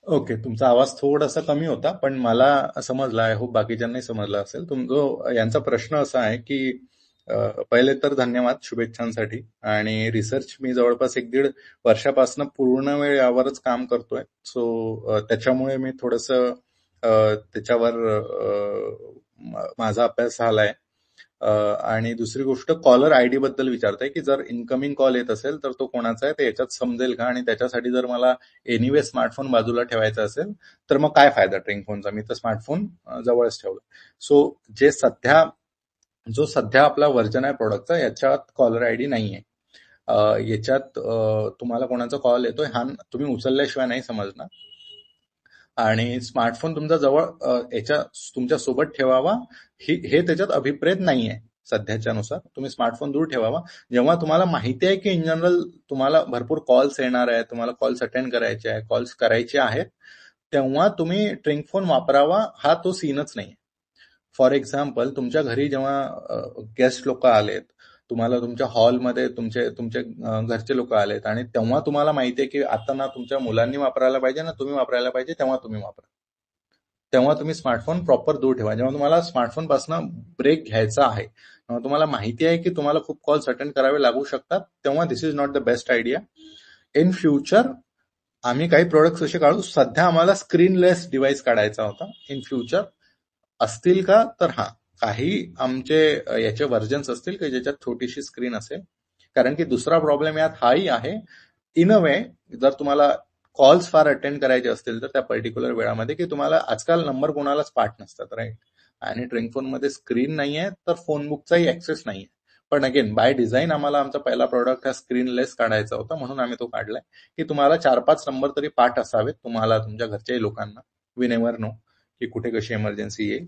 ओके, तुमचा आवाज थोडासा कमी होता, पण मला समजला. आय होप बाकीच्यांनाही समजला असेल. तुमचा यांचा प्रश्न असा आहे की पहिले तर धन्यवाद शुभेच्छांसाठी. आणि रिसर्च मी जवळपास 1-1.5 वर्षापासून पूर्ण वेळ यावरच काम करतोय. सो त्याच्यामुळे मी थोडंसं त्याच्यावर माझा अभ्यास झालाय. आणि दुसरी गोष्ट, कॉलर आयडी बद्दल विचारताय की जर इनकमिंग कॉल येत असेल तर तो कोणाचा आहे ते याच्यात समजेल का, आणि त्याच्यासाठी जर मला एनिवे स्मार्टफोन बाजूला ठेवायचा असेल तर मग काय फायदा ट्रिंग फोनचा. मी तर स्मार्टफोन जवळच ठेवला. सो जो सध्या आपला व्हर्जन आहे प्रोडक्टचा, याच्यात कॉलर आयडी नाहीये. याच्यात तुम्हाला कोणाचा कॉल येतोय हा तुम्ही उचलल्याशिवाय नाही समजणार. आणि स्मार्टफोन तुमचा जवळ तुमच्या सोबत ठेवावा हे त्याच्यात अभिप्रेत नाहीये. सध्याच्या नुसार तुम्ही स्मार्टफोन दूर ठेवावा. जेव्हा तुम्हाला माहिती आहे की इन जनरल तुम्हाला भरपूर कॉल्स येणार आहेत, तुम्हाला कॉल्स अटेंड करायचे आहे, कॉल्स करायचे आहेत, तेव्हा तुम्ही ट्रिंग फोन वापरावा. हा तो सीनच नाहीये. फॉर एक्झाम्पल, तुमच्या घरी जेव्हा गेस्ट लोक आलेत, तुम्हाला तुमच्या हॉलमध्ये तुमचे घरचे लोक आलेत आणि तेव्हा तुम्हाला माहितीये की आता ना तुमच्या मुलांनी वापरायला पाहिजे ना तुम्ही वापरायला पाहिजे, तेव्हा तुम्ही वापरा. तेव्हा तुम्ही स्मार्टफोन प्रॉपर दूर ठेवा. जेव्हा तुम्हाला स्मार्टफोन पासून ब्रेक घ्यायचा आहे, तेव्हा तुम्हाला माहिती आहे की तुम्हाला खूप कॉल्स अटेंड करावे लागू शकतात, तेव्हा this is not the best idea. In future आम्ही काही प्रोडक्ट्स असे काढू. सध्या आम्हाला स्क्रीनलेस डिव्हाइस काढायचा होता. इन फ्युचर असतील का, तर काही आमचे याचे व्हर्जन्स असतील की ज्याच्यात छोटीशी स्क्रीन असेल. कारण की दुसरा प्रॉब्लेम यात हाही आहे, इन अ वे, जर तुम्हाला कॉल्स फार अटेंड करायचे असतील तर त्या पर्टिक्युलर वेळामध्ये, की तुम्हाला आजकाल नंबर कोणालाच पाठ नसतात, राईट. आणि ट्रिंग फोनमध्ये स्क्रीन नाहीये तर फोन बुकचाही ऍक्सेस नाहीये. पण अगेन बाय डिझाईन आम्हाला आमचा पहिला प्रोडक्ट हा स्क्रीनलेस काढायचा होता, म्हणून आम्ही तो काढलाय की तुम्हाला 4-5 नंबर तरी पाठ असावेत, तुम्हाला तुमच्या घरच्याही लोकांना. वी नेव्हर नो की कुठे कशी इमर्जन्सी येईल.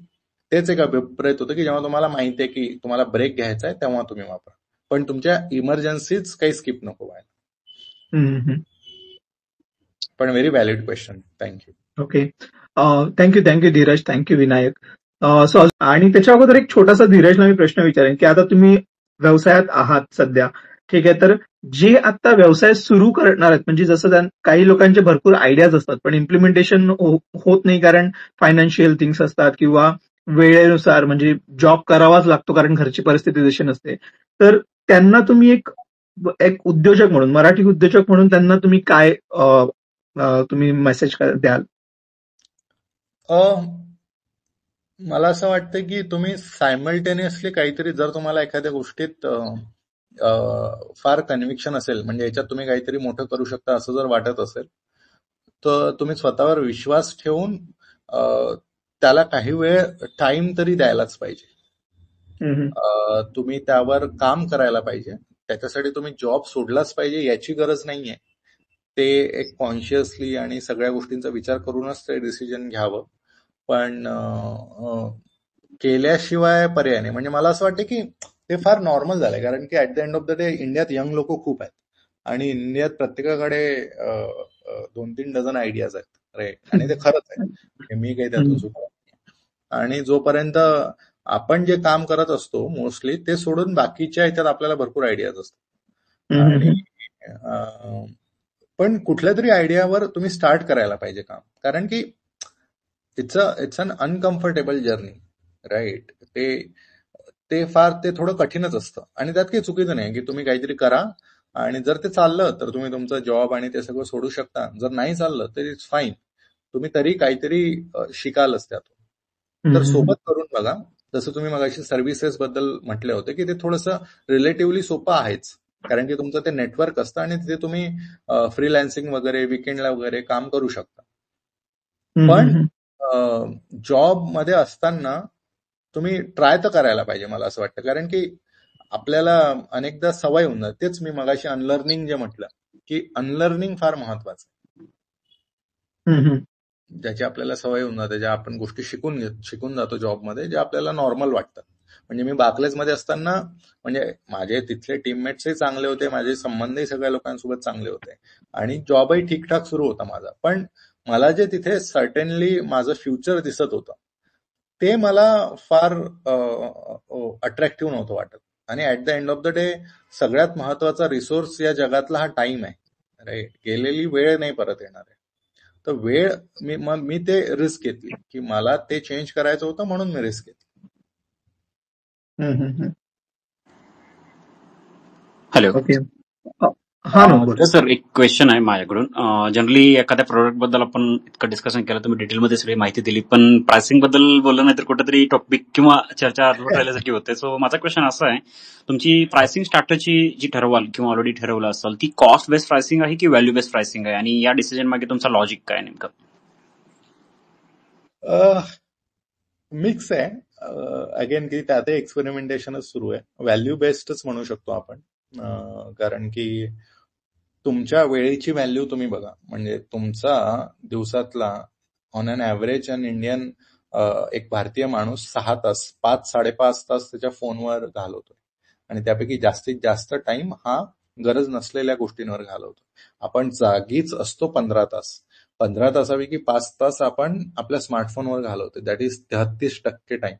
तेच एक अभिप्रेत होतं की जेव्हा तुम्हाला माहिती आहे की तुम्हाला ब्रेक घ्यायचा आहे तेव्हा तुम्ही वापरा, पण तुमच्या इमर्जन्सीज काही स्किप नको व्हायला. पण very valid question. Thank you. Okay. Thank you Dheeraj, thank you Vinayak. So आणि त्याच्या अगोदर एक छोटासा धीरजला मी प्रश्न विचारेन की आता तुम्ही व्यवसायात आहात सध्या, ठीक आहे, तर जे आता व्यवसाय सुरू करणार आहेत, म्हणजे जसं काही लोकांचे भरपूर आयडियाज असतात पण इम्प्लिमेंटेशन होत नाही, कारण फायनान्शियल थिंग्स असतात किंवा वेळेनुसार, म्हणजे जॉब करावाच लागतो कारण घरची परिस्थिती जशी नसते. तर त्यांना तुम्ही एक उद्योजक म्हणून, मराठी उद्योजक म्हणून त्यांना तुम्ही काय तुम्ही मेसेज द्याल? मला असं वाटतं की तुम्ही सायमल्टेनियसली काहीतरी, जर तुम्हाला एखाद्या गोष्टीत फार कन्व्हिक्शन असेल, म्हणजे याच्यात तुम्ही काहीतरी मोठं करू शकता असं जर वाटत असेल, तर तुम्ही स्वतःवर विश्वास ठेवून त्याला काही वेळ टाइम तरी द्यायलाच पाहिजे. तुम्ही त्यावर काम करायला पाहिजे. त्याच्यासाठी तुम्ही जॉब सोडलाच पाहिजे याची गरज नाहीये. ते एक कॉन्शियसली आणि सगळ्या गोष्टींचा विचार करूनच ते डिसिजन घ्यावं. पण केल्याशिवाय पर्याय नाही. म्हणजे मला असं वाटतं की ते फार नॉर्मल झालंय, कारण की at the end of the day इंडियात यंग लोक खूप आहेत आणि इंडियात प्रत्येकाकडे 2-3 डझन आयडियाज आहेत, राईट. आणि ते खरंच आहे, मी काही त्यातून चुकलो नाही. आणि जोपर्यंत आपण जे काम करत असतो मोस्टली ते सोडून बाकीच्या ह्याच्यात आपल्याला भरपूर आयडियाज असतात. आणि पण कुठल्या तरी आयडियावर तुम्ही स्टार्ट करायला पाहिजे काम, कारण की it's an uncomfortable journey, right. ते थोडं कठीणच असतं आणि त्यात काही चुकीचं नाही की तुम्ही काहीतरी करा आणि जर ते चाललं तर तुम्ही तुमचं जॉब आणि ते सगळं सोडू शकता. जर नाही चाललं तर इट्स फाईन, तुम्ही तरी काहीतरी शिकालच त्यातून. तर सोबत करून बघा. जसं तुम्ही मगाशी सर्व्हिसेस बद्दल म्हटले होते की ते थोडंसं रिलेटिव्हली सोपं आहेच, कारण की तुमचं ते नेटवर्क असतं आणि तिथे तुम्ही फ्रीलान्सिंग वगैरे विकेंडला वगैरे काम करू शकता. पण जॉब मध्ये असताना तुम्ही ट्राय तर करायला पाहिजे, मला असं वाटतं. कारण की आपल्याला अनेकदा सवय होऊन जाते. तेच मी मगाशी अनलर्निंग जे म्हटलं की अनलर्निंग फार महत्वाचं आहे. ज्याची आपल्याला सवय होऊन जाते, ज्या आपण गोष्टी शिकून जातो जॉबमध्ये, जे आपल्याला नॉर्मल वाटतात. म्हणजे मी बार्कलेजमध्ये असताना म्हणजे माझे तिथले टीममेट्सही चांगले होते, माझे संबंधही सगळ्या लोकांसोबत चांगले होते आणि जॉबही ठीकठाक सुरू होता माझा. पण मला जे तिथे सर्टेनली माझं फ्युचर दिसत होतं ते मला फार अट्रॅक्टिव्ह नव्हतं वाटत. आणि at the end of the day सगळ्यात महत्वाचा रिसोर्स या जगातला हा टाइम आहे, राईट. गेलेली वेळ नाही परत येणार आहे. तर वेळ मी ते रिस्क घेतली की मला ते चेंज करायचं होतं, म्हणून मी रिस्क घेतली. हॅलो. ओके. सर एक क्वेश्चन आहे माझ्याकडून. जनरली एखाद्या प्रोडक्ट बद्दल आपण इतकं डिस्कशन केलं, तुम्ही डिटेलमध्ये सगळी माहिती दिली, पण प्राइसिंग बद्दल बोललं नाही तर कुठेतरी टॉपिक किंवा चर्चा अर्धवट राहिल्यासारखी होते. सो माझा क्वेश्चन असा आहे, तुमची प्राइसिंग स्ट्रॅटेजी जी ठरवाल किंवा ऑलरेडी ठरवलं असेल ती कॉस्ट बेस्ड प्राइसिंग आहे की व्हॅल्यू बेस्ड प्राइसिंग आहे, आणि या डिसिजन मागे तुमचा लॉजिक काय नेमकं? मिक्स आहे. अगेन की त्यात एक्सपेरिमेंटेशनच सुरू आहे. व्हॅल्यू बेस्डच म्हणू शकतो आपण, कारण की तुमच्या वेळेची व्हॅल्यू तुम्ही बघा. म्हणजे तुमचा दिवसातला on an average an Indian एक भारतीय माणूस 6 तास 5-5.5 तास त्याच्या फोनवर घालवतोय आणि त्यापैकी जास्तीत जास्त टाइम हा गरज नसलेल्या गोष्टींवर घालवतो. आपण जागीच असतो 15 तास. 15 तासापैकी 5 तास आपण आपल्या स्मार्टफोनवर घालवतो. That is 33% time.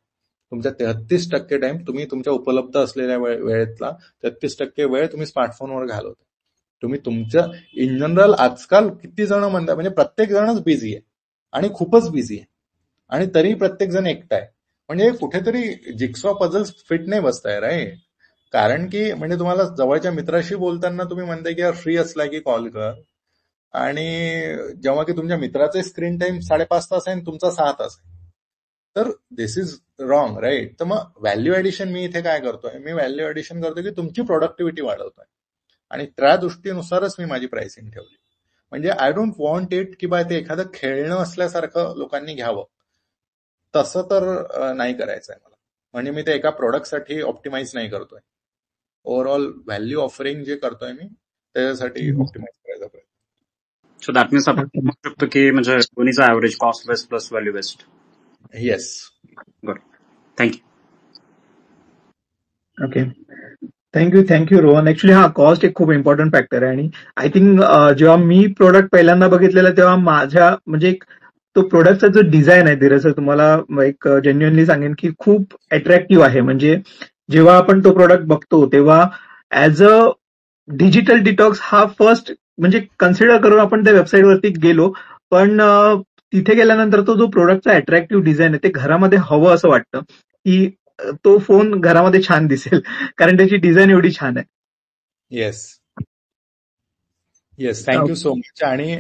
तुमच्या 33% टाइम तुम्ही तुमच्या उपलब्ध असलेल्या वेळेतला 33% वेळ तुम्ही स्मार्टफोनवर घालवता. तुम्ही तुमच्या इन जनरल आजकाल किती जण म्हणतात, म्हणजे प्रत्येक जणच बिझी आहे आणि खूपच बिझी आहे आणि तरी प्रत्येक जण एकटा आहे. म्हणजे कुठेतरी जिक्सॉ पझल्स फिट नाही बसताय, राईट. कारण की म्हणजे तुम्हाला जवळच्या मित्राशी बोलताना तुम्ही म्हणताय की फ्री असला की कॉल कर, आणि जेव्हा की तुमच्या मित्राचे स्क्रीन टाइम 5.5 तास आहे आणि तुमचा 6 तास आहे, तर दिस इज रॉंग, राईट. तर मग व्हॅल्यू ऍडिशन मी इथे काय करतोय, मी व्हॅल्यू ऍडिशन करतोय की तुमची प्रोडक्टिव्हिटी वाढवतोय आणि त्या दृष्टीनुसारच मी माझी प्राइसिंग ठेवली. म्हणजे आय डोंट वॉन्ट इट की बाय ते एखादं खेळणं असल्यासारखं लोकांनी घ्यावं, तसं तर नाही करायचंय मला. म्हणजे मी ते एका प्रोडक्टसाठी ऑप्टिमाइज नाही करतोय. ओव्हरऑल व्हॅल्यू ऑफरिंग जे करतोय मी त्याच्यासाठी ऑप्टिमाइज करायचा प्रयत्न. सो दॅट मीन्स आपण म्हणू शकतो की म्हणजे दोन्हीचा average cost based plus value based. Yes. Good. Thank you. Okay. Thank you Rohan. Actually हा कॉस्ट एक खूप इम्पॉर्टंट फॅक्टर आहे आणि आय थिंक जेव्हा मी प्रोडक्ट पहिल्यांदा बघितलेला तेव्हा माझ्या म्हणजे तो प्रोडक्टचा जो डिझाईन आहे धीरज सर, तुम्हाला एक जेन्युअनली सांगेन की खूप अट्रॅक्टिव्ह आहे. म्हणजे जेव्हा आपण तो प्रोडक्ट बघतो तेव्हा ऍज अ डिजिटल डिटॉक्स हा फर्स्ट म्हणजे कन्सिडर करून आपण त्या वेबसाईटवरती गेलो, पण तिथे गेल्यानंतर तो जो प्रोडक्टचा अट्रॅक्टिव्ह डिझाईन आहे ते घरामध्ये हवं असं वाटतं की तो फोन घरामध्ये छान दिसेल कारण त्याची डिझाईन एवढी छान आहे. Yes yes, thank you so much. आणि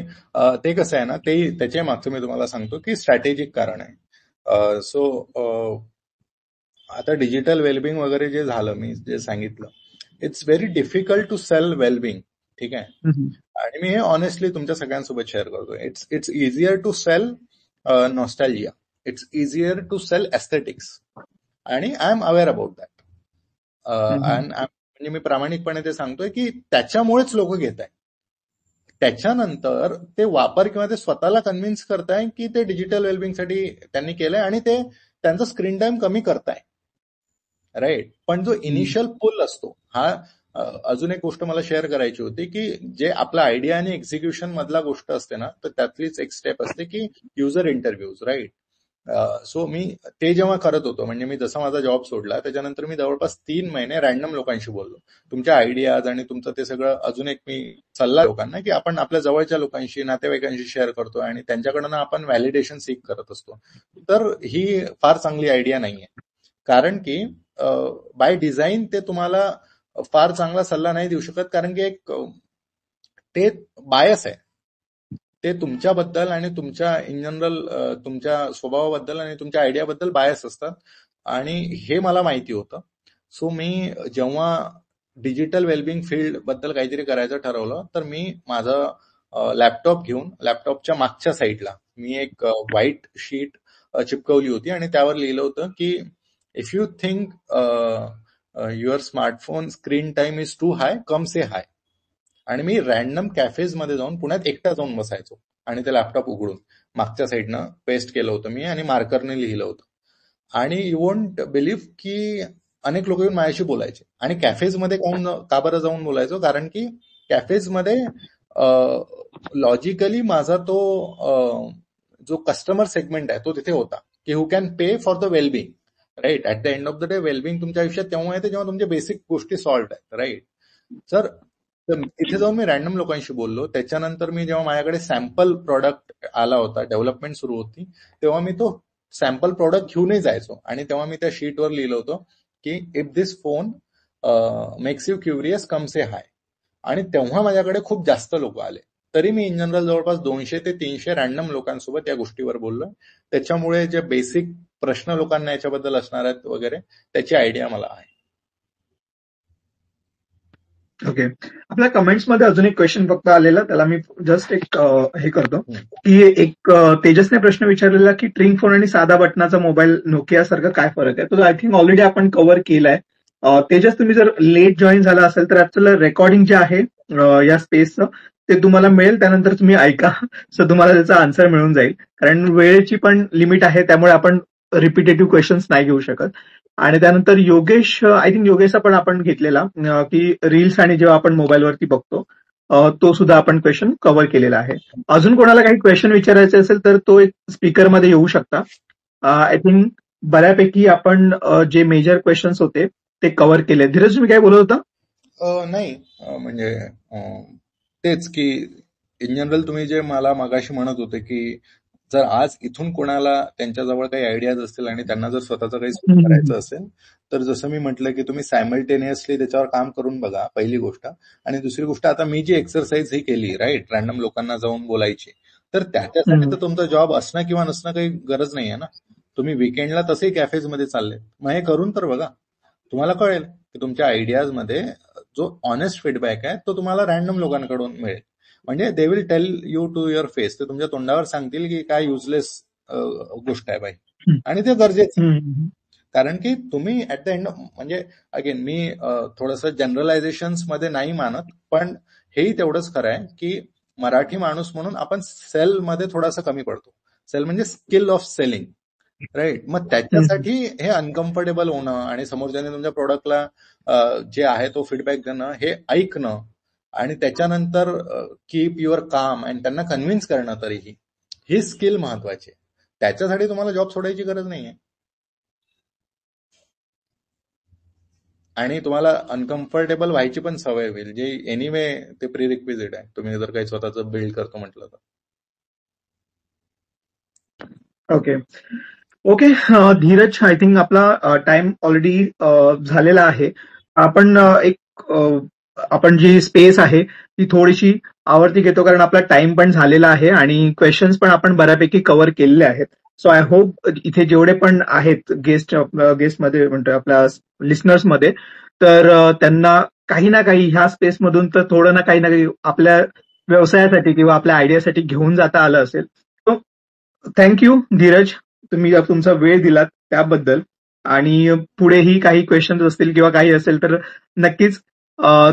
ते कसं आहे ना, ते त्याच्या मागचं मी तुम्हाला सांगतो की स्ट्रॅटेजिक कारण आहे. सो आता डिजिटल वेलबिंग वगैरे जे झालं, मी जे सांगितलं it's very difficult to sell wellbeing. ठीक आहे. आणि मी हे ऑनेस्टली तुमच्या सगळ्यांसोबत शेअर करतो. It's easier to sell nostalgia. It's easier to sell aesthetics. आणि I am aware about that. म्हणजे मी प्रामाणिकपणे ते सांगतोय की त्याच्यामुळेच लोक घेत आहेत. त्याच्यानंतर ते वापर किंवा ते स्वतःला कन्व्हिन्स करताय की ते डिजिटल वेलबिंगसाठी त्यांनी केलंय आणि ते त्यांचा स्क्रीन टाइम कमी करताय. राईट. पण जो इनिशियल पुल असतो हा, अजून एक गोष्ट मला शेअर करायची होती की जे आपला आयडिया आणि एक्झिक्युशन मधला गोष्ट असते ना, तर त्यातलीच एक स्टेप असते की युजर इंटरव्ह्यूज. राईट. सो मी ते जेव्हा करत होतो, म्हणजे मी जसा माझा जॉब सोडला त्याच्यानंतर मी जवळपास 3 महिने रॅन्डम लोकांशी बोललो. तुमच्या आयडियाज आणि तुमचं ते सगळं. अजून एक मी सल्ला लोकांना की आपण आपल्या जवळच्या लोकांशी, नातेवाईकांशी शेअर करतो आणि त्यांच्याकडनं आपण व्हॅलिडेशन सीक करत असतो. तर ही फार चांगली आयडिया नाहीये. कारण की बाय डिझाईन ते तुम्हाला फार चांगला सल्ला नाही देऊ शकत. कारण की एक ते बायस आहे. ते तुमच्याबद्दल आणि तुमच्या इन जनरल तुमच्या स्वभावाबद्दल आणि तुमच्या आयडियाबद्दल बायस असतात. आणि हे मला माहिती होतं. सो मी जेव्हा डिजिटल वेलबिंग फील्ड बद्दल काहीतरी करायचं ठरवलं, तर मी माझं लॅपटॉप घेऊन लॅपटॉपच्या मागच्या साईडला मी एक व्हाईट शीट चिपकवली होती आणि त्यावर लिहिलं होतं की if you think your smartphone screen time is too high, come say hi. आणि मी रॅन्डम कॅफेज मध्ये जाऊन पुण्यात एकटा जाऊन बसायचो आणि ते लॅपटॉप उघडून मागच्या साईडनं पेस्ट केलं होतं मी आणि मार्करने लिहिलं होतं. आणि यू वोंट बिलीव्ह की अनेक लोक येऊन माझ्याशी बोलायचे. आणि कॅफेजमध्ये का बरं जाऊन बोलायचो? कारण की कॅफेजमध्ये लॉजिकली माझा तो जो कस्टमर सेगमेंट आहे तो तिथे होता की who can pay for the wellbeing. Right. At the end of the day wellbeing तुमच्या आयुष्यात तेव्हा येते जेव्हा तुमच्या बेसिक गोष्टी सॉल्व्ह आहेत. राईट. तर तिथे जाऊन मी रॅन्डम लोकांशी बोललो. त्याच्यानंतर मी जेव्हा माझ्याकडे सॅम्पल प्रॉडक्ट आला होता, डेव्हलपमेंट सुरू होती, तेव्हा मी तो सॅम्पल प्रॉडक्ट घेऊनही जायचो. आणि तेव्हा मी त्या शीटवर लिहिलं होतं की if this phone makes you curious, come say hi. आणि तेव्हा माझ्याकडे खूप जास्त लोक आले. तरी मी इन जनरल जवळपास 200 ते 300 रॅन्डम लोकांसोबत या गोष्टीवर बोललोय. त्याच्यामुळे जे बेसिक प्रश्न लोकांना याच्याबद्दल असणार आहेत वगैरे त्याची आयडिया मला आहे. ओके. आपल्या कमेंट्समध्ये अजून एक क्वेश्चन फक्त आलेला, त्याला मी जस्ट एक हे करतो की एक तेजसने प्रश्न विचारलेला की ट्रिंग फोन आणि साधा बटनाचा मोबाईल नोकिया सारखा काय फरक आहे. तो आय थिंक ऑलरेडी आपण कव्हर केलाय. तेजस, तुम्ही जर लेट जॉईन झाला असेल तर ऍक्च्युअली रेकॉर्डिंग जे आहे या स्पेसचं ते तुम्हाला मिळेल, त्यानंतर तुम्ही ऐका. सो तुम्हाला त्याचा आन्सर मिळून जाईल. कारण वेळेची पण लिमिट आहे, त्यामुळे आपण रिपिटेटिव्ह क्वेश्चन्स नाही घेऊ शकत. आणि त्यानंतर योगेश, आय थिंक योगेशचा पण आपण घेतलेला की रील्स आणि जेव्हा आपण मोबाईलवरती बघतो तो सुद्धा आपण क्वेश्चन कव्हर केलेला आहे. अजून कोणाला काही क्वेश्चन विचारायचे असेल तर तो एक स्पीकरमध्ये येऊ शकता. आय थिंक बऱ्यापैकी आपण जे मेजर क्वेश्चन्स होते ते कव्हर केले. धीरज, तुम्ही काय बोलत होता? नाही, म्हणजे तेच की इन जनरल तुम्ही जे मला मगाशी म्हणत होते की जर आज इथून कोणाला त्यांच्याजवळ काही आयडियाज असतील आणि त्यांना जर स्वतःचं काही सुरू करायचं असेल तर जसं मी म्हटलं की तुम्ही सायमल्टेनियसली त्याच्यावर काम करून बघा, पहिली गोष्ट. आणि दुसरी गोष्ट, आता मी जी एक्सरसाइज ही केली, राईट, रॅन्डम लोकांना जाऊन बोलायची, तर त्याच्यासाठी तर तुमचा जॉब असणं किंवा नसणं काही गरज नाहीये ना. तुम्ही विकेंडला तसेही कॅफेजमध्ये चालले, मग हे करून तर बघा. तुम्हाला कळेल की तुमच्या आयडियाजमध्ये जो ऑनेस्ट फीडबॅक आहे तो तुम्हाला रॅन्डम लोकांकडून मिळेल. म्हणजे they will tell you to your face. ते तुमच्या तोंडावर सांगतील की काय युजलेस गोष्ट आहे बाई. आणि ते गरजेचं आहे. कारण की तुम्ही ऍट द एंड, म्हणजे अगेन मी थोडंसं जनरलायझेशन्स मध्ये नाही मानत, पण हेही तेवढंच खरं आहे की मराठी माणूस म्हणून आपण सेल मध्ये थोडासा कमी पडतो. सेल म्हणजे स्किल ऑफ सेलिंग. राईट. मग त्याच्यासाठी हे अनकम्फर्टेबल होणं आणि समोरच्याने तुमच्या प्रोडक्टला जे आहे तो फीडबॅक देणं, हे ऐकणं आणि त्याच्यानंतर कीप युअर काम आणि त्यांना कन्व्हिन्स करणं, तरीही ही स्किल महत्वाची आहे. त्याच्यासाठी तुम्हाला जॉब सोडायची गरज नाहीये. आणि तुम्हाला अनकम्फर्टेबल व्हायची पण सवय होईल, जे एनिवे ते प्री रिक्विजिट आहे तुम्ही जर काही स्वतःचं बिल्ड करतो म्हटलं तर. Okay okay. Dheeraj, I think आपला टाइम ऑलरेडी झालेला आहे. आपण आपण जी स्पेस आहे ती थोडीशी आवर्ती घेतो, कारण आपला टाइम पण झालेला आहे आणि क्वेश्चन्स पण आपण बऱ्यापैकी कव्हर केलेले आहेत. सो आय होप इथे जेवढे पण आहेत गेस्टमध्ये म्हणतोय आपल्या लिस्नर्समध्ये, तर त्यांना काही ना काही ह्या स्पेसमधून तर थोडं ना काही आपल्या व्यवसायासाठी किंवा आपल्या आयडियासाठी घेऊन जाता आलं असेल. थँक्यू धीरज, तुम्ही तुमचा वेळ दिलात त्याबद्दल. आणि पुढेही काही क्वेश्चन्स असतील किंवा काही असेल तर नक्कीच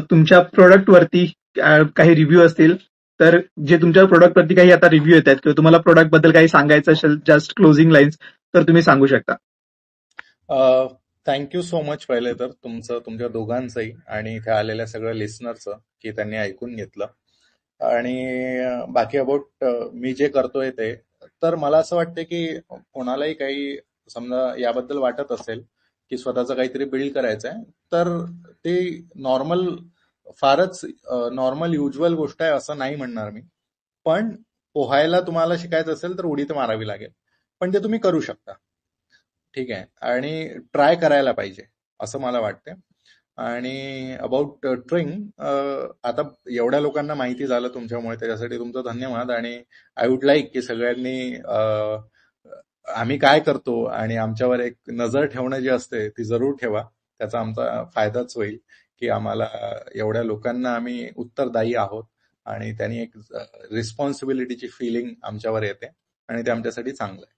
तुमच्या प्रोडक्टवरती काही रिव्ह्यू असतील तर जे तुमच्या प्रोडक्टवरती काही आता रिव्ह्यू येत आहेत किंवा तुम्हाला प्रोडक्ट बद्दल काही सांगायचं असेल, जस्ट क्लोजिंग लाईन्स, तर तुम्ही सांगू शकता. थँक्यू सो मच पहिले तर तुमच्या दोघांचंही आणि इथे आलेल्या सगळ्या लिस्नरचं की त्यांनी ऐकून घेतलं. आणि बाकी अबाउट मी जे करतोय ते, तर मला असं वाटतं की कोणालाही काही समजा याबद्दल वाटत असेल की स्वतःचं काहीतरी बिल्ड करायचं आहे, तर ते फारच नॉर्मल युज्युअल गोष्ट आहे असं नाही म्हणणार मी. पण पोहायला तुम्हाला शिकायचं असेल तर उडी तर मारावी लागेल, पण ते तुम्ही करू शकता. ठीक आहे, आणि ट्राय करायला पाहिजे असं मला वाटतं. आणि अबाउट ट्रिंग, आता एवढ्या लोकांना माहिती झालं तुमच्यामुळे, त्याच्यासाठी तुमचं धन्यवाद. आणि आय वुड लाईक की सगळ्यांनी आम्ही काय करतो आणि आमच्यावर एक नजर ठेवणं जी असते ती जरूर ठेवा. त्याचा आमचा फायदाच होईल की आम्हाला एवढ्या लोकांना आम्ही उत्तरदायी आहोत आणि त्यांनी एक रिस्पॉन्सिबिलिटीची फिलिंग आमच्यावर येते आणि ते आमच्यासाठी चांगलं आहे.